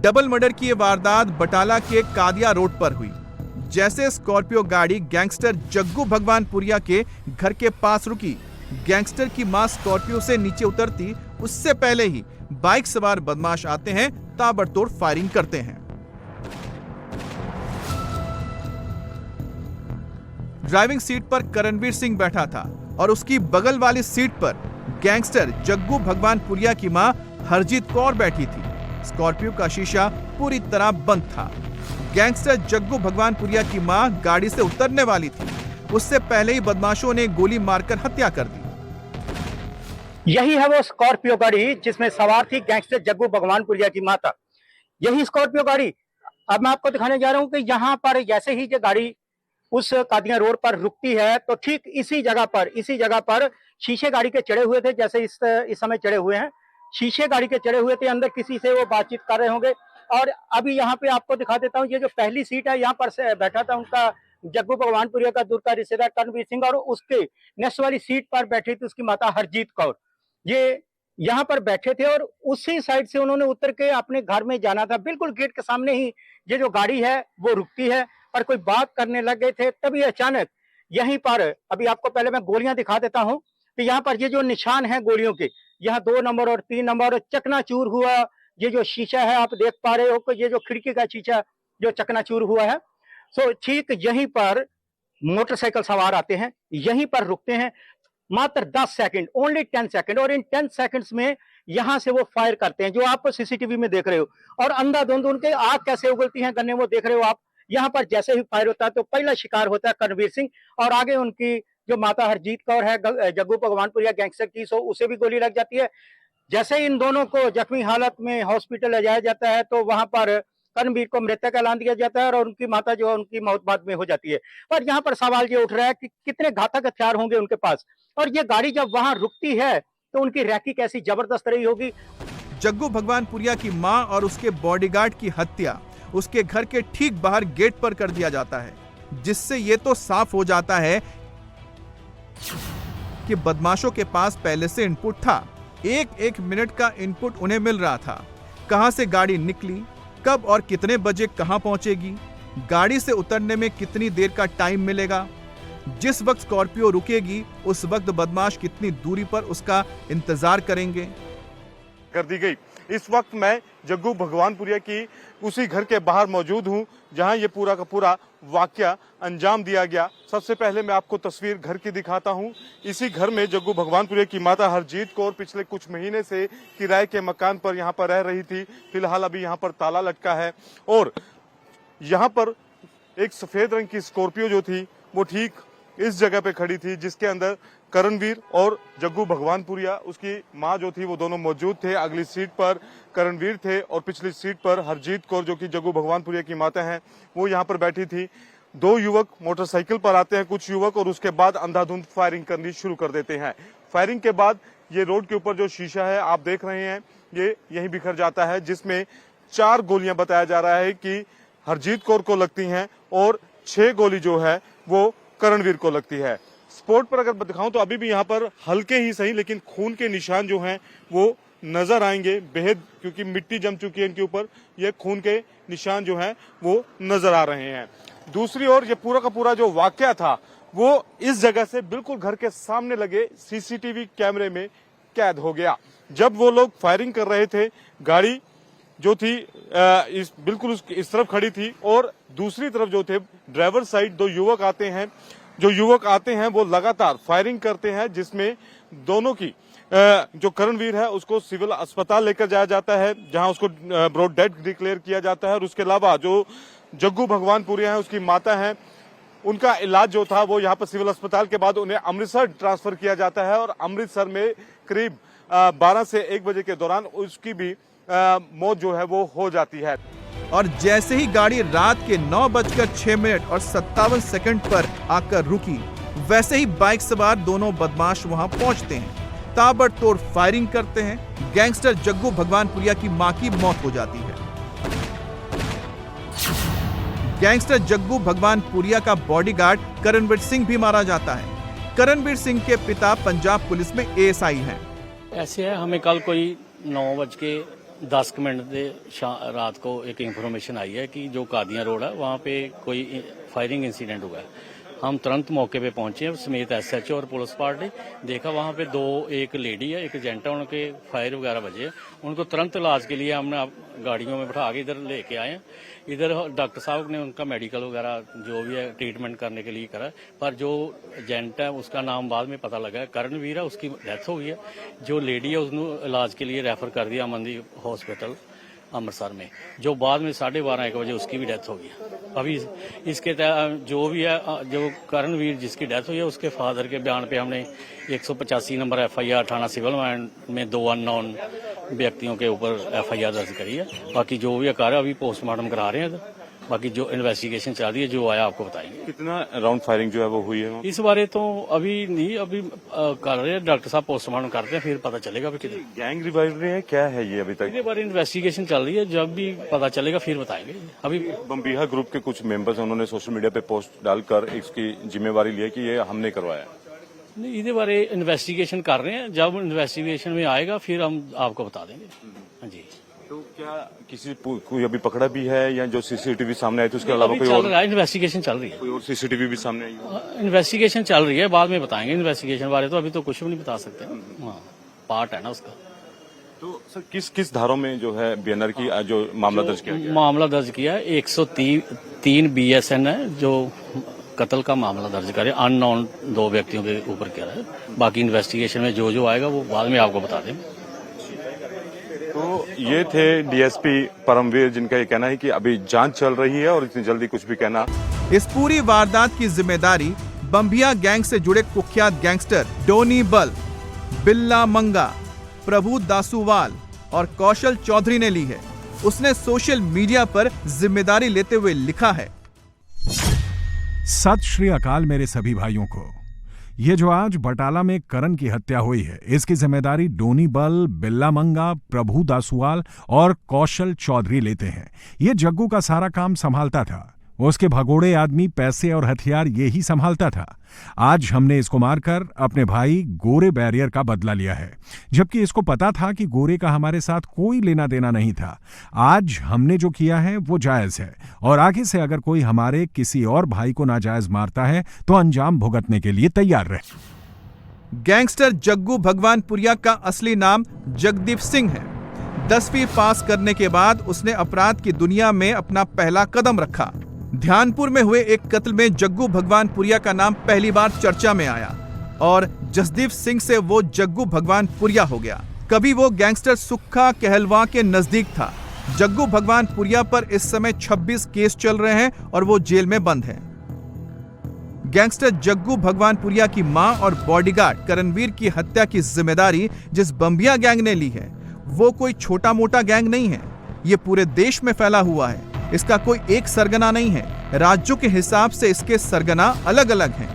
डबल मर्डर की यह वारदात बटाला के कादिया रोड पर हुई। जैसे स्कॉर्पियो गाड़ी गैंगस्टर जग्गू भगवानपुरिया के घर के पास रुकी, गैंगस्टर की मां स्कॉर्पियो से नीचे उतरती उससे पहले ही बाइक सवार बदमाश आते हैं, ताबड़तोड़ फायरिंग करते हैं। ड्राइविंग सीट पर करणवीर सिंह बैठा था और उसकी बगल वाली सीट पर गैंगस्टर जग्गू भगवानपुरिया की मां हरजीत कौर बैठी थी। स्कॉर्पियो का शीशा पूरी तरह बंद था। गैंगस्टर जग्गू भगवानपुरिया की मां गाड़ी से उतरने वाली थी। उससे पहले ही बदमाशों ने गोली मारकर हत्या कर दी। यही है वो स्कॉर्पियो गाड़ी जिसमें सवार थी गैंगस्टर जग्गू भगवानपुरिया की माता। यही स्कॉर्पियो गाड़ी अब मैं आपको दिखाने जा रहा हूं कि यहाँ पर जैसे ही जो गाड़ी उस कादियां रोड पर रुकती है तो ठीक इसी जगह पर शीशे गाड़ी के चढ़े हुए थे, जैसे इस समय चढ़े हुए हैं। शीशे गाड़ी के चढ़े हुए थे, अंदर किसी से वो बातचीत कर रहे होंगे। और अभी यहाँ पे आपको दिखा देता हूँ, ये जो पहली सीट है यहाँ पर बैठा था उनका जग्गू भगवानपुरिया का दूर का रिश्तेदार करणवीर सिंह, और उसके नेक्स्ट वाली सीट पर बैठी थी उसकी माता हरजीत कौर। ये यहाँ पर बैठे थे और उसी साइड से उन्होंने उतर के अपने घर में जाना था। बिल्कुल गेट के सामने ही ये जो गाड़ी है वो रुकती है और कोई बात करने लग गए थे। तभी अचानक यहीं पर, अभी आपको पहले मैं गोलियां दिखा देता हूं, तो यहाँ पर ये जो निशान है गोलियों के, यहाँ 2 नंबर और 3 नंबर चकनाचूर हुआ। ये जो शीशा है आप देख पा रहे हो कि ये जो खिड़की का शीशा जो चकनाचूर हुआ है। सो ठीक यहीं पर मोटरसाइकिल सवार आते हैं, यहीं पर रुकते हैं मात्र 10 सेकंड, ओनली 10 सेकंड, और इन 10 सेकंड्स में यहां से वो फायर करते हैं जो आप सीसीटीवी में देख रहे हो। और अंधाधुंध उनके आंख कैसे उगलती हैं गन्ने वो देख रहे हो आप। यहाँ पर जैसे ही फायर होता है तो पहला शिकार होता है करणवीर सिंह, और आगे उनकी जो माता हरजीत कौर है जग्गू भगवानपुरिया गैंगस्टर की, सो उसे भी गोली लग जाती है। जैसे इन दोनों को जख्मी हालत में हॉस्पिटल ले जाया जाता है तो वहां पर करणवीर को मृतक ऐलान दिया जाता है और उनकी माता जो है उनकी मौत बाद में हो जाती है। पर यहाँ पर सवाल ये उठ रहा है कि कितने घातक हथियार होंगे उनके पास, और ये गाड़ी जब वहां रुकती है तो उनकी रैकी कैसी जबरदस्त रही होगी। जग्गू भगवानपुरिया की मां और उसके बॉडीगार्ड की हत्या उसके घर के ठीक बाहर गेट पर कर दिया जाता है, जिससे ये तो साफ हो जाता है कि बदमाशों के पास पहले से इनपुट था। एक मिनट का इनपुट उन्हें मिल रहा था। कहां से गाड़ी निकली, कब और कितने बजे कहां पहुंचेगी, गाड़ी से उतरने में कितनी देर का टाइम मिलेगा, जिस वक्त स्कॉर्पियो रुकेगी उस वक्त बदमाश कितनी दूरी पर उसका इंतजार करेंगे, कर दी गई। इस वक्त मैं जग्गू भगवानपुरिया की उसी घर के बाहर मौजूद हूं जहां ये पूरा का पूरा वाकया अंजाम दिया गया। सबसे पहले मैं आपको तस्वीर घर की दिखाता हूं। इसी घर में जग्गू भगवानपुरिया की माता हरजीत कौर पिछले कुछ महीने से किराए के मकान पर यहां पर रह रही थी। फिलहाल अभी यहां पर ताला लटका है और यहां पर एक सफेद रंग की स्कॉर्पियो जो थी वो ठीक इस जगह पे खड़ी थी, जिसके अंदर करणवीर और जग्गू भगवानपुरिया उसकी मां जो थी वो दोनों मौजूद थे। अगली सीट पर करणवीर थे और पिछली सीट पर हरजीत कौर जो कि जग्गू भगवानपुरिया की माता हैं वो यहाँ पर बैठी थी। 2 युवक मोटरसाइकिल पर आते हैं, कुछ युवक, और उसके बाद अंधाधुंध फायरिंग करनी शुरू कर देते हैं। फायरिंग के बाद ये रोड के ऊपर जो शीशा है आप देख रहे हैं ये यहीं बिखर जाता है, जिसमें 4 गोलियां बताया जा रहा है कि हरजीत कौर को लगती हैं और 6 गोली जो है वो करणवीर को लगती है। स्पॉट पर अगर दिखाऊं तो अभी भी यहाँ पर हल्के ही सही लेकिन खून के निशान जो हैं वो नजर आएंगे बेहद, क्योंकि मिट्टी जम चुकी है इनके ऊपर। ये खून के निशान जो हैं वो नजर आ रहे हैं। दूसरी ओर ये पूरा का पूरा जो वाकया था वो इस जगह से बिल्कुल घर के सामने लगे सीसीटीवी कैमरे में कैद हो गया। जब वो लोग फायरिंग कर रहे थे, गाड़ी जो थी बिल्कुल इस तरफ खड़ी थी और दूसरी तरफ जो थे ड्राइवर साइड 2 युवक आते हैं। जो युवक आते हैं वो लगातार फायरिंग करते हैं, जिसमें दोनों की जो करणवीर है उसको सिविल अस्पताल लेकर जाया जाता है जहां उसको ब्रॉड डेड डिक्लेयर किया जाता है। और उसके अलावा जो जग्गू भगवानपुरिया है उसकी माता है, उनका इलाज जो था वो यहाँ पर सिविल अस्पताल के बाद उन्हें अमृतसर ट्रांसफर किया जाता है और अमृतसर में करीब 12 से 1 बजे के दौरान उसकी भी मौत जो है वो हो जाती है। और जैसे ही गाड़ी रात के 9:06 और 57 सेकंड पर आकर रुकी, वैसे ही बाइक सवार दोनों बदमाश वहां पहुंचते हैं, ताबड़तोड़ फायरिंग करते हैं। गैंगस्टर जग्गू भगवानपुरिया की मां की मौत हो जाती है। गैंगस्टर जग्गू भगवानपुरिया का बॉडीगार्ड करणवीर सिंह भी मारा जाता है। करणवीर सिंह के पिता पंजाब पुलिस में एएसआई हैं। ऐसे है, हमें कल कोई 9:10 रात को एक इंफॉर्मेशन आई है कि जो कादियां रोड है वहाँ पे कोई फायरिंग इंसिडेंट हुआ है। हम तुरंत मौके पे पहुंचे समेत SHO और पुलिस पार्टी। देखा वहां पे एक लेडी है, एक एजेंट है, उनके फायर वगैरह बजे हैं। उनको तुरंत इलाज के लिए हमने गाड़ियों में बिठा के इधर लेके आए हैं। इधर डॉक्टर साहब ने उनका मेडिकल वगैरह जो भी है ट्रीटमेंट करने के लिए करा, पर जो एजेंट है उसका नाम बाद में पता लगा है, करणवीर है, उसकी डेथ हो गई है। जो लेडी है उसको इलाज के लिए रेफर कर दिया अमनदीप हॉस्पिटल अमृतसर में, जो बाद में 12:30-1 बजे उसकी भी डेथ हो गई। अभी इसके जो भी है, जो करणवीर जिसकी डेथ हुई है, उसके फादर के बयान पे हमने 185 नंबर FIR थाना सिविल में 2 अननोन व्यक्तियों के ऊपर FIR दर्ज करी है। बाकी जो भी कार्य अभी पोस्टमार्टम करा रहे हैं, बाकी जो इन्वेस्टिगेशन चल रही है, जो आया आपको बताएंगे। कितना राउंड फायरिंग जो है वो हुई है इस बारे तो अभी नहीं, अभी कर रहे हैं डॉक्टर साहब, पोस्टमार्टम करते हैं, फिर पता चलेगा अभी कितने गैंग रिवाइवरी है, क्या है ये अभी तक? इसके बारे इन्वेस्टिगेशन चल रही है, जब भी पता चलेगा फिर बताएंगे। अभी बम्बीहा ग्रुप के कुछ मेंबर्स उन्होंने सोशल मीडिया पे पोस्ट डालकर इसकी जिम्मेवारी ली है कि ये हमने करवाया। नहीं, इसके बारे इन्वेस्टिगेशन कर रहे हैं, जब इन्वेस्टिगेशन में आएगा फिर हम आपको बता देंगे। हाँ जी। तो क्या किसी कोई अभी पकड़ा भी है, या जो CCTV सामने आए थे उसके अलावा कोई चल रहा है, इन्वेस्टिगेशन चल रही है। कोई और CCTV भी सामने आई है? इन्वेस्टिगेशन चल रही है, बाद में बताएंगे इन्वेस्टिगेशन बारे, तो अभी तो कुछ भी नहीं बता सकते। हाँ, पार्ट है ना उसका। तो सर किस धारों में जो है BNR की जो मामला दर्ज किया गया? मामला दर्ज किया है 103 BSN है, जो कत्ल का मामला दर्ज करे, अननोन 2 व्यक्तियों के ऊपर किया है। बाकी इन्वेस्टिगेशन में जो आएगा वो बाद में आपको बता देंगे। तो ये थे DSP परमवीर, जिनका ये कहना है कि अभी जांच चल रही है और इतनी जल्दी कुछ भी कहना। इस पूरी वारदात की जिम्मेदारी बम्बिया गैंग से जुड़े कुख्यात गैंगस्टर डोनी बल, बिल्ला मंगा, प्रभु दासूवाल और कौशल चौधरी ने ली है। उसने सोशल मीडिया पर जिम्मेदारी लेते हुए लिखा है, सत श्री अकाल मेरे सभी भाइयों को। ये जो आज बटाला में करण की हत्या हुई है, इसकी जिम्मेदारी डोनी बल, बिल्ला मंगा, प्रभु दासूवाल और कौशल चौधरी लेते हैं। ये जग्गू का सारा काम संभालता था। उसके भगोड़े आदमी पैसे और हथियार ये ही संभालता था। आज हमने इसको मारकर अपने भाई गोरे बैरियर का बदला लिया है, जबकि इसको पता था कि गोरे का हमारे साथ कोई लेना देना नहीं था। आज हमने जो किया है वो जायज है, और आगे से अगर कोई हमारे किसी और भाई को नाजायज मारता है तो अंजाम भुगतने के लिए तैयार रहे। गैंगस्टर जग्गू भगवानपुरिया का असली नाम जगदीप सिंह है। 10वीं पास करने के बाद उसने अपराध की दुनिया में अपना पहला कदम रखा। ध्यानपुर में हुए एक कत्ल में जग्गू भगवानपुरिया का नाम पहली बार चर्चा में आया और जसदीप सिंह से वो जग्गू भगवानपुरिया हो गया। कभी वो गैंगस्टर सुक्खा कहलवा के नजदीक था। जग्गू भगवानपुरिया पर इस समय 26 केस चल रहे हैं और वो जेल में बंद है। गैंगस्टर जग्गू भगवानपुरिया की मां और बॉडीगार्ड करणवीर की हत्या की जिम्मेदारी जिस बम्बिया गैंग ने ली है, वो कोई छोटा मोटा गैंग नहीं है। ये पूरे देश में फैला हुआ है। इसका कोई एक सरगना नहीं है। राज्यों के हिसाब से इसके सरगना अलग अलग हैं।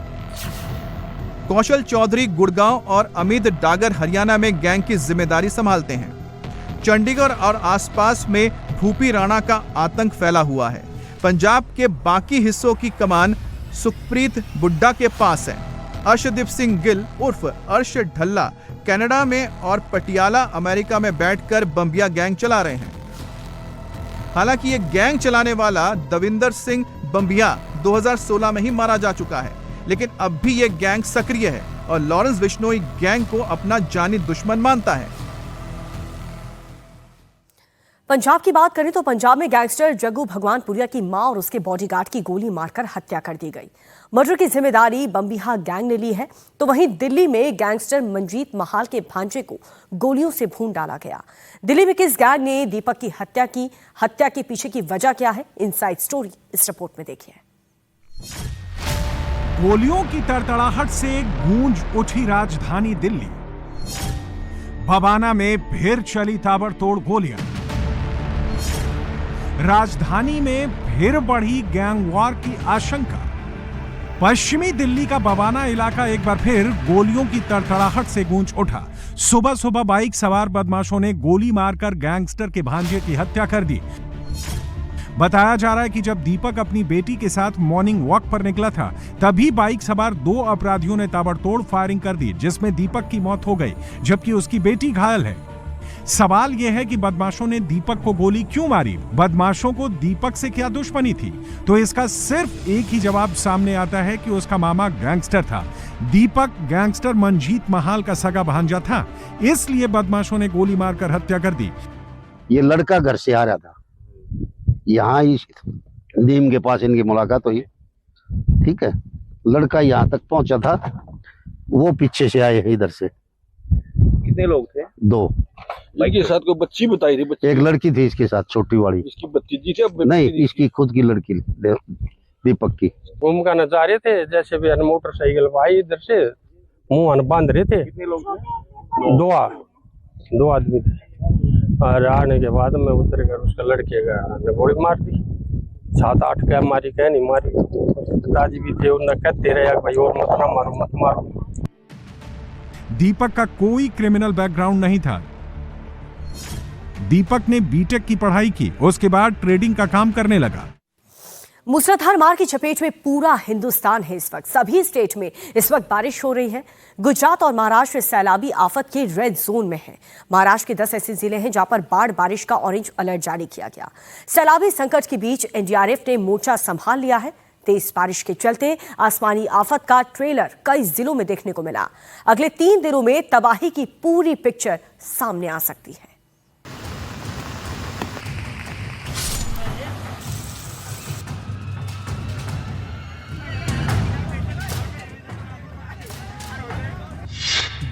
कौशल चौधरी गुड़गांव और अमित डागर हरियाणा में गैंग की जिम्मेदारी संभालते हैं। चंडीगढ़ और आसपास में भूपी राणा का आतंक फैला हुआ है। पंजाब के बाकी हिस्सों की कमान सुखप्रीत बुड्ढा के पास है। अर्शदीप सिंह गिल उर्फ अर्श ढल्ला कनाडा में और पटियाला अमेरिका में बैठकर बम्बिया गैंग चला रहे हैं। हालांकि ये गैंग चलाने वाला दविंदर सिंह बम्बिया 2016 में ही मारा जा चुका है, लेकिन अब भी ये गैंग सक्रिय है और लॉरेंस बिश्नोई गैंग को अपना जानी दुश्मन मानता है। पंजाब की बात करें तो पंजाब में गैंगस्टर जग्गू भगवानपुरिया की मां और उसके बॉडीगार्ड की गोली मारकर हत्या कर दी गई। मर्डर की जिम्मेदारी बम्बिहा गैंग ने ली है, तो वहीं दिल्ली में गैंगस्टर मंजीत महाल के भांजे को गोलियों से भून डाला गया। दिल्ली में किस गैंग ने दीपक की हत्या की, हत्या के पीछे की वजह क्या है, इनसाइड स्टोरी इस रिपोर्ट में देखिए। गोलियों की तड़तड़ाहट से गूंज उठी राजधानी दिल्ली। भवाना में फिर चली ताबड़तोड़ गोलियां। राजधानी में फिर बढ़ी गैंगवार की आशंका। पश्चिमी दिल्ली का बवाना इलाका एक बार फिर गोलियों की तड़तड़ाहट से गूंज उठा। सुबह सुबह बाइक सवार बदमाशों ने गोली मारकर गैंगस्टर के भांजे की हत्या कर दी। बताया जा रहा है कि जब दीपक अपनी बेटी के साथ मॉर्निंग वॉक पर निकला था, तभी बाइक सवार 2 अपराधियों ने ताबड़तोड़ फायरिंग कर दी, जिसमें दीपक की मौत हो गई, जबकि उसकी बेटी घायल है। सवाल यह है कि बदमाशों ने दीपक को गोली क्यों मारी? बदमाशों को दीपक से क्या दुश्मनी थी? तो इसका सिर्फ एक ही जवाब सामने आता है कि उसका मामा गैंगस्टर था। दीपक गैंगस्टर मंजीत महाल का सगा भांजा था, इसलिए बदमाशों ने गोली मारकर हत्या कर दी। ये लड़का घर से आ रहा था, यहाँ इस नीम के पास इनकी मुलाकात हुई, ठीक है। लड़का यहाँ तक पहुंचा था, वो पीछे से आए इधर से। कितने लोग थे? 2। के साथ कोई बच्ची बताई थी? एक लड़की थी इसके साथ, छोटी वाली। इसकी भतीजी थी? नहीं, इसकी खुद की लड़की, दीपक की। घूमका न जा रहे थे, जैसे भी मोटरसाइकिल आई इधर से, मुंह बांध रहे थे। कितने लोग थे? 2 आदमी थे। और आने के बाद में उतर कर उसका लड़के का गोली मार दी। 7-8 क्या मारी, क्या नहीं मारी। पिताजी भी थे, उन्हें कहते रहे भाई और मत ना मारो, मत मारो। दीपक का कोई क्रिमिनल बैकग्राउंड नहीं था। दीपक ने बीटेक की पढ़ाई की, उसके बाद ट्रेडिंग का काम करने लगा। मूसलाधार मार की चपेट में पूरा हिंदुस्तान है इस वक्त। सभी स्टेट में इस वक्त बारिश हो रही है। गुजरात और महाराष्ट्र सैलाबी आफत के रेड जोन में है। महाराष्ट्र के 10 ऐसे जिले हैं जहां पर बाढ़ बारिश का ऑरेंज अलर्ट जारी किया गया। सैलाबी संकट के बीच एनडीआरएफ ने मोर्चा संभाल लिया है। तेज बारिश के चलते आसमानी आफत का ट्रेलर कई जिलों में देखने को मिला। अगले 3 दिनों में तबाही की पूरी पिक्चर सामने आ सकती है।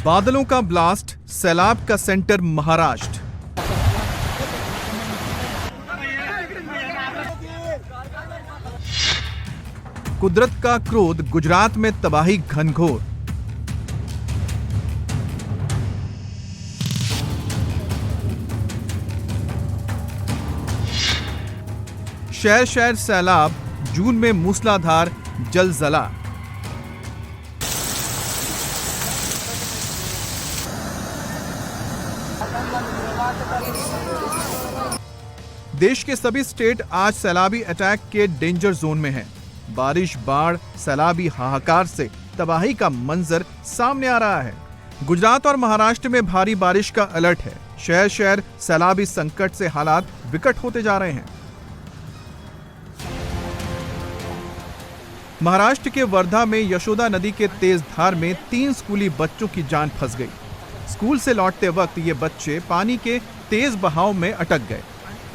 बादलों का ब्लास्ट, सैलाब का सेंटर महाराष्ट्र। कुदरत का क्रोध, गुजरात में तबाही घनघोर। शहर शहर सैलाब, जून में मूसलाधार जलजला। देश के सभी स्टेट आज सैलाबी अटैक के डेंजर जोन में हैं। बारिश, बाढ़, सैलाबी हाहाकार से तबाही का मंजर सामने आ रहा है। गुजरात और महाराष्ट्र में भारी बारिश का अलर्ट है। शहर शहर सैलाबी संकट से हालात विकट होते जा रहे हैं। महाराष्ट्र के वर्धा में यशोदा नदी के तेज धार में 3 स्कूली बच्चों की जान फंस गई। स्कूल से लौटते वक्त ये बच्चे पानी के तेज बहाव में अटक गए।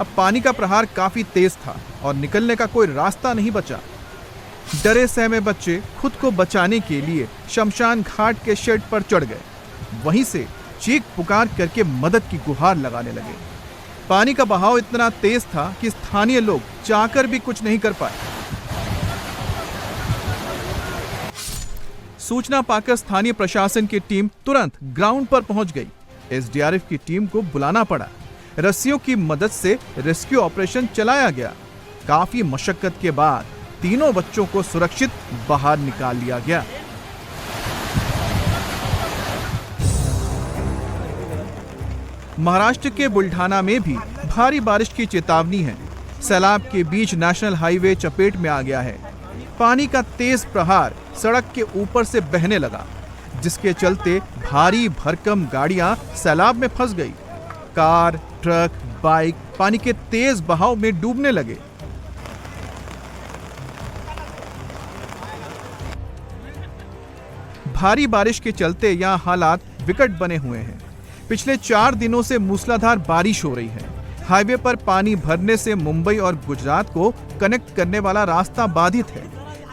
अब पानी का प्रहार काफी तेज था और निकलने का कोई रास्ता नहीं बचा। डरे सहमे बच्चे खुद को बचाने के लिए शमशान घाट के शेड पर चढ़ गए। वहीं से चीख पुकार करके मदद की गुहार लगाने लगे। पानी का बहाव इतना तेज था कि स्थानीय लोग चाहकर भी कुछ नहीं कर पाए। सूचना पाकर स्थानीय प्रशासन की टीम तुरंत ग्राउंड पर पहुंच गई। एसडीआरएफ की टीम को बुलाना पड़ा। रस्सियों की मदद से रेस्क्यू ऑपरेशन चलाया गया। काफी मशक्कत के बाद तीनों बच्चों को सुरक्षित बाहर निकाल लिया गया। महाराष्ट्र के बुल्ढाना में भी भारी बारिश की चेतावनी है। सैलाब के बीच नेशनल हाईवे चपेट में आ गया है। पानी का तेज प्रहार सड़क के ऊपर से बहने लगा, जिसके चलते भारी भरकम गाड़ियां सैलाब में फंस गई। कार, ट्रक, बाइक पानी के तेज बहाव में डूबने लगे। भारी बारिश के चलते यहां हालात विकट बने हुए हैं। पिछले 4 दिनों से मूसलाधार बारिश हो रही है। हाईवे पर पानी भरने से मुंबई और गुजरात को कनेक्ट करने वाला रास्ता बाधित है।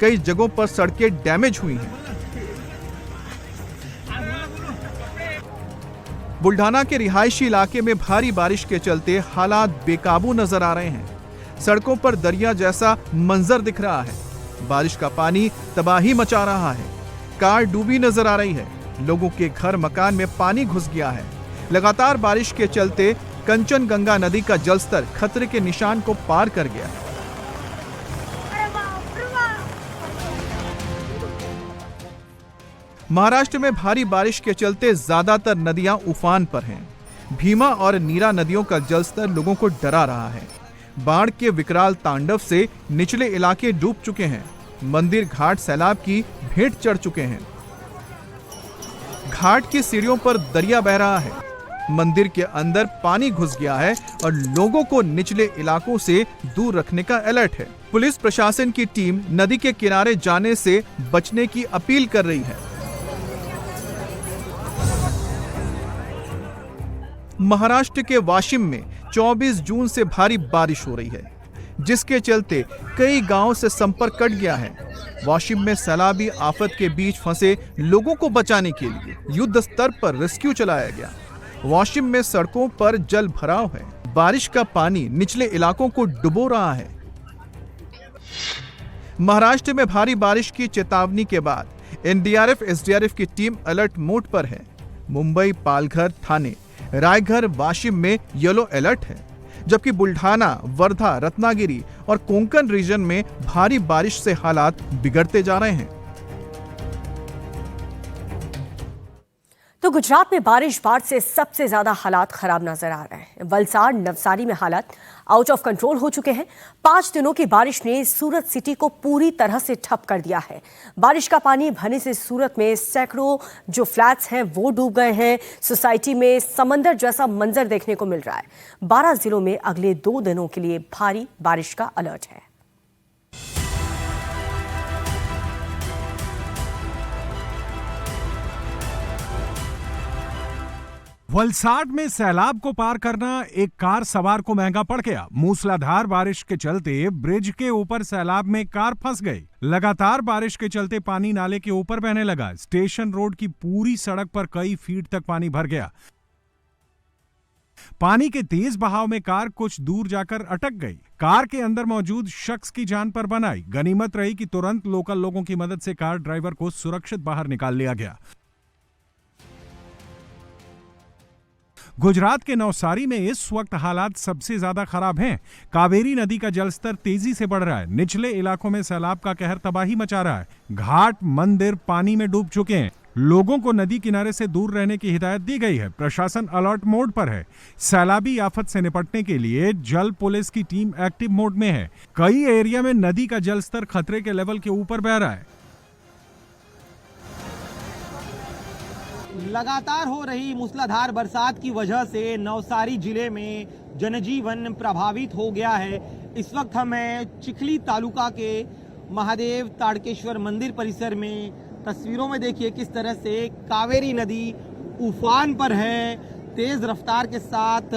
कई जगहों पर सड़कें डैमेज हुई हैं। बुल्ढाना के रिहायशी इलाके में भारी बारिश के चलते हालात बेकाबू नजर आ रहे हैं। सड़कों पर दरिया जैसा मंजर दिख रहा है। बारिश का पानी तबाही मचा रहा है। कार डूबी नजर आ रही है। लोगों के घर मकान में पानी घुस गया है। लगातार बारिश के चलते कंचनगंगा नदी का जलस्तर खतरे के निशान को पार कर गया। महाराष्ट्र में भारी बारिश के चलते ज्यादातर नदियां उफान पर हैं। भीमा और नीरा नदियों का जलस्तर लोगों को डरा रहा है। बाढ़ के विकराल तांडव से निचले इलाके डूब चुके हैं। मंदिर घाट सैलाब की भेंट चढ़ चुके हैं। घाट की सीढ़ियों पर दरिया बह रहा है। मंदिर के अंदर पानी घुस गया है और लोगों को निचले इलाकों से दूर रखने का अलर्ट है। पुलिस प्रशासन की टीम नदी के किनारे जाने से बचने की अपील कर रही है। महाराष्ट्र के वाशिम में 24 जून से भारी बारिश हो रही है, जिसके चलते कई गांवों से संपर्क कट गया है। वाशिम में सैलाबी आफत के बीच फंसे लोगों को बचाने के लिए युद्ध स्तर पर रेस्क्यू चलाया गया। वाशिम में सड़कों पर जल भराव है, बारिश का पानी निचले इलाकों को डुबो रहा है। महाराष्ट्र में भारी बारिश की चेतावनी के बाद एनडीआरएफ एसडीआरएफ की टीम अलर्ट मोड पर है। मुंबई, पालघर, ठाणे, रायगढ़, वाशिम में येलो अलर्ट है, जबकि बुल्ढाना, वर्धा, रत्नागिरी और कोंकण रीजन में भारी बारिश से हालात बिगड़ते जा रहे हैं। तो गुजरात में बारिश बाढ़ से सबसे ज्यादा हालात खराब नजर आ रहे हैं। वलसाड, नवसारी में हालात आउट ऑफ कंट्रोल हो चुके हैं। 5 दिनों की बारिश ने सूरत सिटी को पूरी तरह से ठप कर दिया है। बारिश का पानी भरने से सूरत में सैकड़ों जो फ्लैट्स हैं वो डूब गए हैं। सोसाइटी में समंदर जैसा मंजर देखने को मिल रहा है। 12 जिलों में अगले 2 दिनों के लिए भारी बारिश का अलर्ट है। वलसाड में सैलाब को पार करना एक कार सवार को महंगा पड़ गया। मूसलाधार बारिश के चलते ब्रिज के ऊपर सैलाब में कार फंस गई। लगातार बारिश के चलते पानी नाले के ऊपर बहने लगा। स्टेशन रोड की पूरी सड़क पर कई फीट तक पानी भर गया। पानी के तेज बहाव में कार कुछ दूर जाकर अटक गई। कार के अंदर मौजूद शख्स की जान पर बन आई। गनीमत रही कि तुरंत लोकल लोगों की मदद से कार ड्राइवर को सुरक्षित बाहर निकाल लिया गया। गुजरात के नवसारी में इस वक्त हालात सबसे ज्यादा खराब हैं। कावेरी नदी का जलस्तर तेजी से बढ़ रहा है। निचले इलाकों में सैलाब का कहर तबाही मचा रहा है। घाट, मंदिर पानी में डूब चुके हैं। लोगों को नदी किनारे से दूर रहने की हिदायत दी गई है। प्रशासन अलर्ट मोड पर है। सैलाबी आफत से निपटने के लिए जल पुलिस की टीम एक्टिव मोड में है। कई एरिया में नदी का जलस्तर खतरे के लेवल के ऊपर बह रहा है। लगातार हो रही मूसलाधार बरसात की वजह से नवसारी जिले में जनजीवन प्रभावित हो गया है। इस वक्त हम हैं चिखली तालुका के महादेव ताड़केश्वर मंदिर परिसर में। तस्वीरों में देखिए किस तरह से कावेरी नदी उफान पर है। तेज रफ्तार के साथ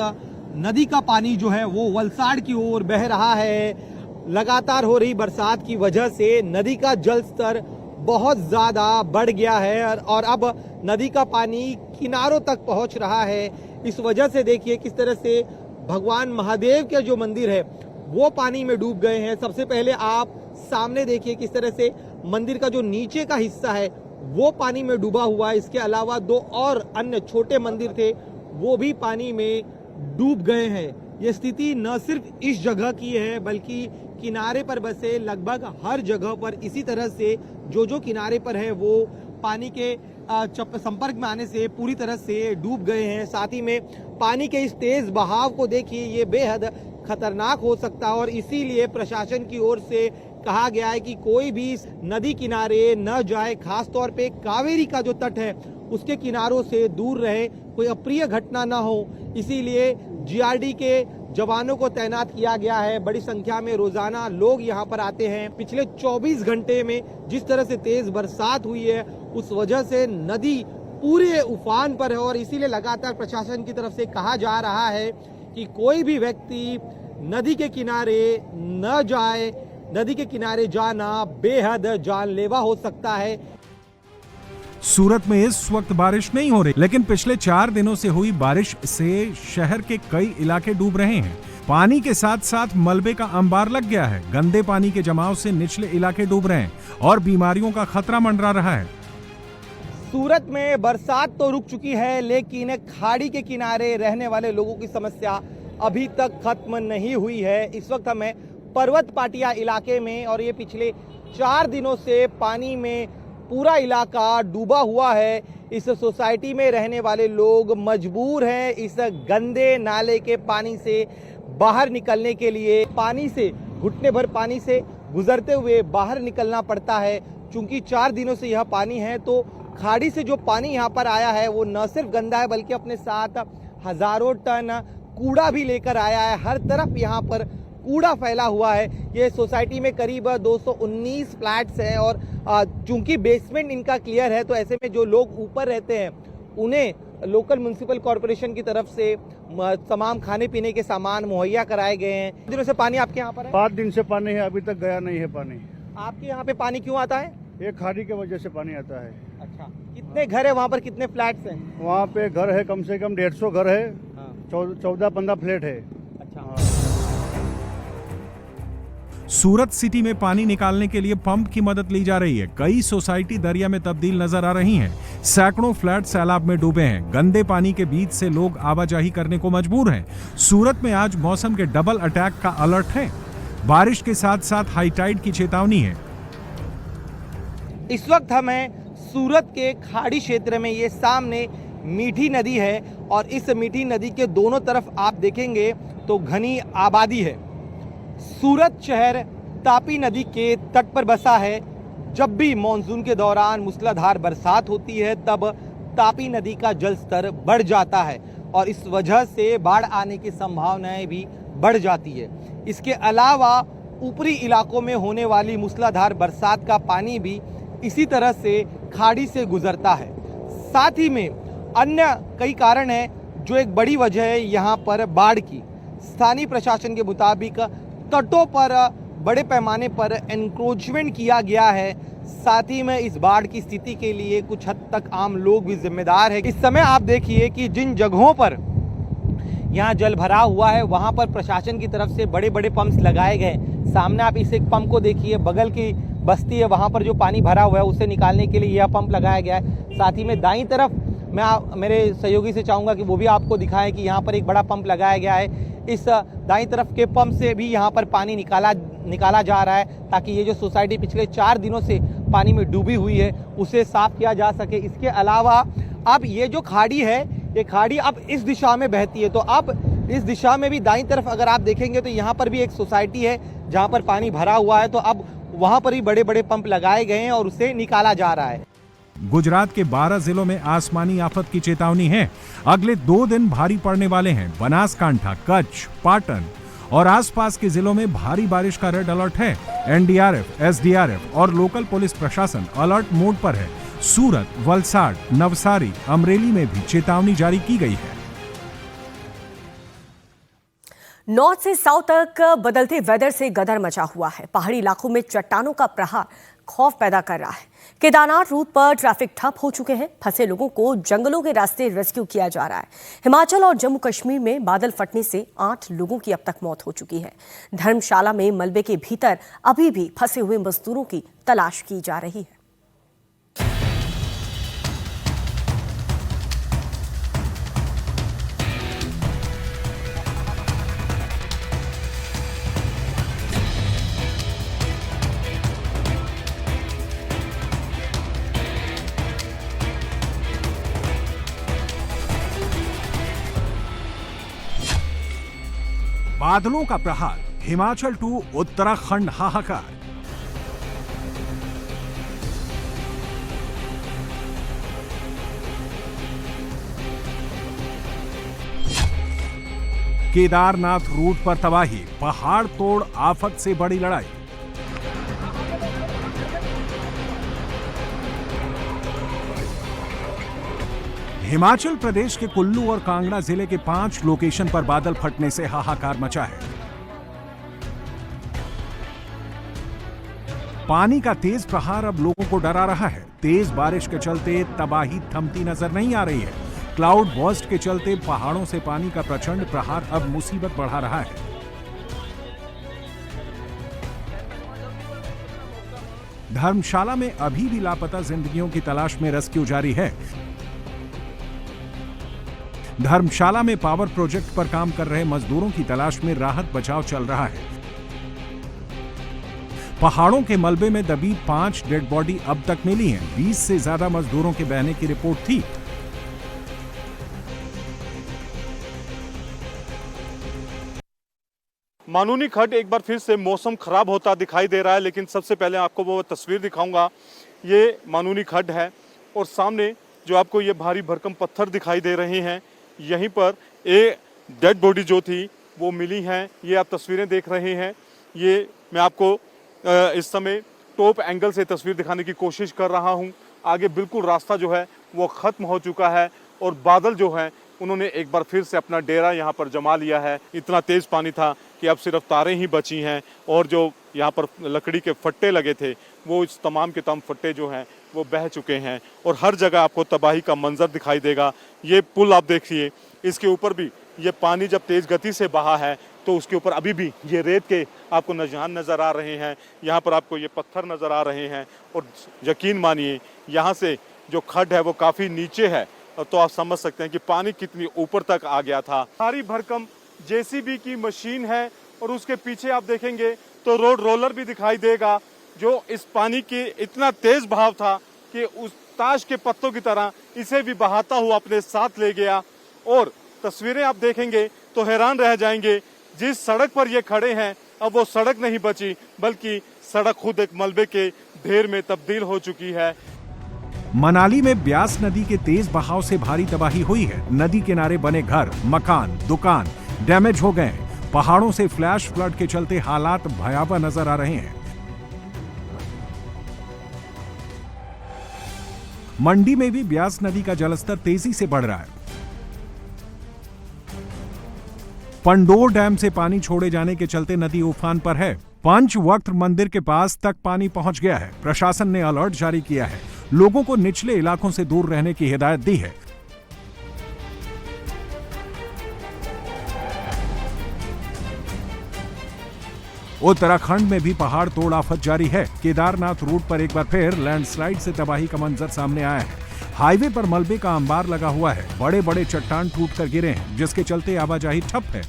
नदी का पानी जो है वो वलसाड की ओर बह रहा है। लगातार हो रही बरसात की वजह से नदी का जल स्तर बहुत ज्यादा बढ़ गया है और अब नदी का पानी किनारों तक पहुंच रहा है। इस वजह से देखिए किस तरह से भगवान महादेव के जो मंदिर है वो पानी में डूब गए हैं। सबसे पहले आप सामने देखिए किस तरह से मंदिर का जो नीचे का हिस्सा है वो पानी में डूबा हुआ है। इसके अलावा 2 और अन्य छोटे मंदिर थे वो भी पानी में डूब गए हैं। ये स्थिति न सिर्फ इस जगह की है बल्कि किनारे पर बसे लगभग हर जगह पर इसी तरह से जो किनारे पर है वो पानी के संपर्क में आने से पूरी तरह से डूब गए हैं। साथ ही में पानी के इस तेज बहाव को देखिए ये बेहद खतरनाक हो सकता है और इसीलिए प्रशासन की ओर से कहा गया है कि कोई भी नदी किनारे न जाए। खास तौर पे कावेरी का जो तट है उसके किनारों से दूर रहे, कोई अप्रिय घटना ना हो। इसीलिए जीआरडी के जवानों को तैनात किया गया है। बड़ी संख्या में रोजाना लोग यहाँ पर आते हैं। पिछले 24 घंटे में जिस तरह से तेज बरसात हुई है उस वजह से नदी पूरे उफान पर है और इसीलिए लगातार प्रशासन की तरफ से कहा जा रहा है कि कोई भी व्यक्ति नदी के किनारे न जाए। नदी के किनारे जाना बेहद जानलेवा हो सकता है। सूरत में इस वक्त बारिश नहीं हो रही, लेकिन पिछले 4 दिनों से हुई बारिश से शहर के कई इलाके डूब रहे हैं। पानी के साथ साथ मलबे का अंबार लग गया है। गंदे पानी के जमाव से निचले इलाके डूब रहे हैं और बीमारियों का खतरा मंडरा रहा है। सूरत में बरसात तो रुक चुकी है लेकिन खाड़ी के किनारे रहने वाले लोगों की समस्या अभी तक खत्म नहीं हुई है। इस वक्त हमें पर्वत पाटिया इलाके में और ये पिछले 4 दिनों से पानी में पूरा इलाका डूबा हुआ है। इस सोसाइटी में रहने वाले लोग मजबूर हैं इस गंदे नाले के पानी से बाहर निकलने के लिए। पानी से घुटने भर पानी से गुजरते हुए बाहर निकलना पड़ता है। चूंकि 4 दिनों से यह पानी है तो खाड़ी से जो पानी यहाँ पर आया है वो न सिर्फ गंदा है बल्कि अपने साथ हजारों टन कूड़ा भी लेकर आया है। हर तरफ यहाँ पर कूड़ा फैला हुआ है। ये सोसाइटी में करीब 219 फ्लैट्स हैं और चूंकि बेसमेंट इनका क्लियर है तो ऐसे में जो लोग ऊपर रहते हैं उन्हें लोकल म्युनिसिपल कॉरपोरेशन की तरफ से तमाम खाने पीने के सामान मुहैया कराए गए हैं। दिनों से पानी आपके यहाँ पर है? 5 दिन से पानी है, अभी तक गया नहीं है पानी। आपके यहाँ पे पानी क्यों आता है? ये खाड़ी के वजह से पानी आता है। अच्छा, कितने घर है वहाँ पर, कितने फ्लैट्स हैं? वहाँ पे घर है कम से कम 150 घर है, 14-15 फ्लैट है। अच्छा। सूरत सिटी में पानी निकालने के लिए पंप की मदद ली जा रही है। कई सोसाइटी दरिया में तब्दील नजर आ रही हैं। सैकड़ों फ्लैट सैलाब में डूबे हैं। गंदे पानी के बीच से लोग आवाजाही करने को मजबूर हैं। सूरत में आज मौसम के डबल अटैक का अलर्ट है। बारिश के साथ साथ हाई टाइड की चेतावनी है। इस वक्त हमें सूरत के खाड़ी क्षेत्र में, ये सामने मीठी नदी है और इस मीठी नदी के दोनों तरफ आप देखेंगे तो घनी आबादी है। सूरत शहर तापी नदी के तट पर बसा है। जब भी मॉनसून के दौरान मूसलाधार बरसात होती है तब तापी नदी का जल स्तर बढ़ जाता है और इस वजह से बाढ़ आने की संभावनाएं भी बढ़ जाती है। इसके अलावा ऊपरी इलाकों में होने वाली मूसलाधार बरसात का पानी भी इसी तरह से खाड़ी से गुजरता है। साथ ही में अन्य कई कारण हैं जो एक बड़ी वजह है यहाँ पर बाढ़ की। स्थानीय प्रशासन के मुताबिक तटों पर बड़े पैमाने पर एनक्रोचमेंट किया गया है। साथ ही में इस बाढ़ की स्थिति के लिए कुछ हद तक आम लोग भी जिम्मेदार है। इस समय आप देखिए कि जिन जगहों पर यहाँ जल भरा हुआ है वहाँ पर प्रशासन की तरफ से बड़े बड़े पंप्स लगाए गए। सामने आप इस एक पंप को देखिए, बगल की बस्ती है वहाँ पर जो पानी भरा हुआ है उसे निकालने के लिए यह पंप लगाया गया है। साथ ही में दाईं तरफ मैं मेरे सहयोगी से चाहूँगा कि वो भी आपको दिखाएं कि यहाँ पर एक बड़ा पंप लगाया गया है। इस दाईं तरफ के पंप से भी यहाँ पर पानी निकाला जा रहा है ताकि ये जो सोसाइटी पिछले 4 दिनों से पानी में डूबी हुई है उसे साफ किया जा सके। इसके अलावा अब ये जो खाड़ी है, ये खाड़ी अब इस दिशा में बहती है, तो अब इस दिशा में भी दाईं तरफ अगर आप देखेंगे तो यहाँ पर भी एक सोसाइटी है जहाँ पर पानी भरा हुआ है, तो अब वहाँ पर भी बड़े बड़े पंप लगाए गए हैं और उसे निकाला जा रहा है। गुजरात के 12 जिलों में आसमानी आफत की चेतावनी है। अगले 2 दिन भारी पड़ने वाले हैं। बनासकांठा, कच्छ, पाटन और आसपास के जिलों में भारी बारिश का रेड अलर्ट है। एनडीआरएफ, एसडीआरएफ और लोकल पुलिस प्रशासन अलर्ट मोड पर है। सूरत, वलसाड़, नवसारी, अमरेली में भी चेतावनी जारी की गई है। नॉर्थ से साउथ तक बदलते वेदर से गदर मचा हुआ है। पहाड़ी इलाकों में चट्टानों का प्रहार खौफ पैदा कर रहा है। केदारनाथ रूट पर ट्रैफिक ठप हो चुके हैं। फंसे लोगों को जंगलों के रास्ते रेस्क्यू किया जा रहा है। हिमाचल और जम्मू कश्मीर में बादल फटने से 8 लोगों की अब तक मौत हो चुकी है। धर्मशाला में मलबे के भीतर अभी भी फंसे हुए मजदूरों की तलाश की जा रही है। बादलों का प्रहार, हिमाचल टू उत्तराखंड हाहाकार। केदारनाथ रूट पर तबाही, पहाड़ तोड़ आफत से बड़ी लड़ाई। हिमाचल प्रदेश के कुल्लू और कांगड़ा जिले के 5 लोकेशन पर बादल फटने से हाहाकार मचा है। पानी का तेज प्रहार अब लोगों को डरा रहा है। तेज बारिश के चलते तबाही थमती नजर नहीं आ रही है। क्लाउड बर्स्ट के चलते पहाड़ों से पानी का प्रचंड प्रहार अब मुसीबत बढ़ा रहा है। धर्मशाला में अभी भी लापता जिंदगियों की तलाश में रेस्क्यू जारी है। धर्मशाला में पावर प्रोजेक्ट पर काम कर रहे मजदूरों की तलाश में राहत बचाव चल रहा है। पहाड़ों के मलबे में दबी 5 डेड बॉडी अब तक मिली हैं। 20 से ज्यादा मजदूरों के बहने की रिपोर्ट थी। मानूनी खड्ड एक बार फिर से मौसम खराब होता दिखाई दे रहा है, लेकिन सबसे पहले आपको वो तस्वीर दिखाऊंगा। ये मानूनी खड्ड है और सामने जो आपको ये भारी भरकम पत्थर दिखाई दे रहे हैं, यहीं पर एक डेड बॉडी जो थी वो मिली हैं। ये आप तस्वीरें देख रहे हैं। ये मैं आपको इस समय टॉप एंगल से तस्वीर दिखाने की कोशिश कर रहा हूँ। आगे बिल्कुल रास्ता जो है वो ख़त्म हो चुका है और बादल जो है उन्होंने एक बार फिर से अपना डेरा यहाँ पर जमा लिया है। इतना तेज़ पानी था कि अब सिर्फ तारें ही बची हैं और जो यहाँ पर लकड़ी के फट्टे लगे थे वो इस तमाम के तमाम फट्टे जो हैं वो बह चुके हैं और हर जगह आपको तबाही का मंजर दिखाई देगा। ये पुल आप देखिए, इसके ऊपर भी ये पानी जब तेज़ गति से बहा है तो उसके ऊपर अभी भी ये रेत के आपको निशान नज़र आ रहे हैं। यहाँ पर आपको ये पत्थर नज़र आ रहे हैं और यकीन मानिए यहाँ से जो खड्ड है वो काफ़ी नीचे है, तो आप समझ सकते हैं कि पानी कितनी ऊपर तक आ गया था। सारी भरकम जेसीबी की मशीन है और उसके पीछे आप देखेंगे तो रोड रोलर भी दिखाई देगा जो इस पानी के इतना तेज बहाव था कि उस ताश के पत्तों की तरह इसे भी बहाता हुआ अपने साथ ले गया। और तस्वीरें आप देखेंगे तो हैरान रह जाएंगे, जिस सड़क पर ये खड़े हैं अब वो सड़क नहीं बची बल्कि सड़क खुद एक मलबे के ढेर में तब्दील हो चुकी है। मनाली में ब्यास नदी के तेज बहाव से भारी तबाही हुई है। नदी किनारे बने घर, मकान, दुकान डैमेज हो गए। पहाड़ों से फ्लैश फ्लड के चलते हालात भयावह नजर आ रहे हैं। मंडी में भी ब्यास नदी का जलस्तर तेजी से बढ़ रहा है। पंडोर डैम से पानी छोड़े जाने के चलते नदी उफान पर है। पंचवक्त मंदिर के पास तक पानी पहुंच गया है। प्रशासन ने अलर्ट जारी किया है। लोगों को निचले इलाकों से दूर रहने की हिदायत दी है। उत्तराखंड में भी पहाड़ तोड़ आफत जारी है। केदारनाथ रूट पर एक बार फिर लैंडस्लाइड से तबाही का मंजर सामने आया है। हाईवे पर मलबे का अंबार लगा हुआ है। बड़े बड़े चट्टान टूटकर गिरे हैं, जिसके चलते आवाजाही ठप है।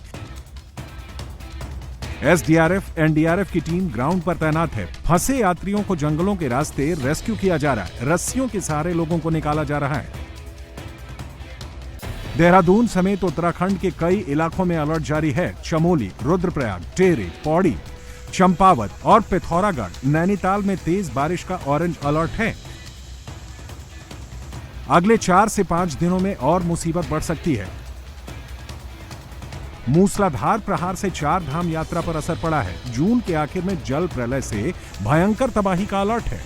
एसडीआरएफ, एनडीआरएफ की टीम ग्राउंड पर तैनात है। फंसे यात्रियों को जंगलों के रास्ते रेस्क्यू किया जा रहा है। रस्सियों के सहारे लोगों को निकाला जा रहा है। देहरादून समेत उत्तराखंड के कई इलाकों में अलर्ट जारी है। चमोली, रुद्रप्रयाग, टेहरी, पौड़ी, चंपावत और पिथौरागढ़, नैनीताल में तेज बारिश का ऑरेंज अलर्ट है। अगले 4 से 5 दिनों में और मुसीबत बढ़ सकती है। मूसलाधार प्रहार से 4 धाम यात्रा पर असर पड़ा है। जून के आखिर में जल प्रलय से भयंकर तबाही का अलर्ट है।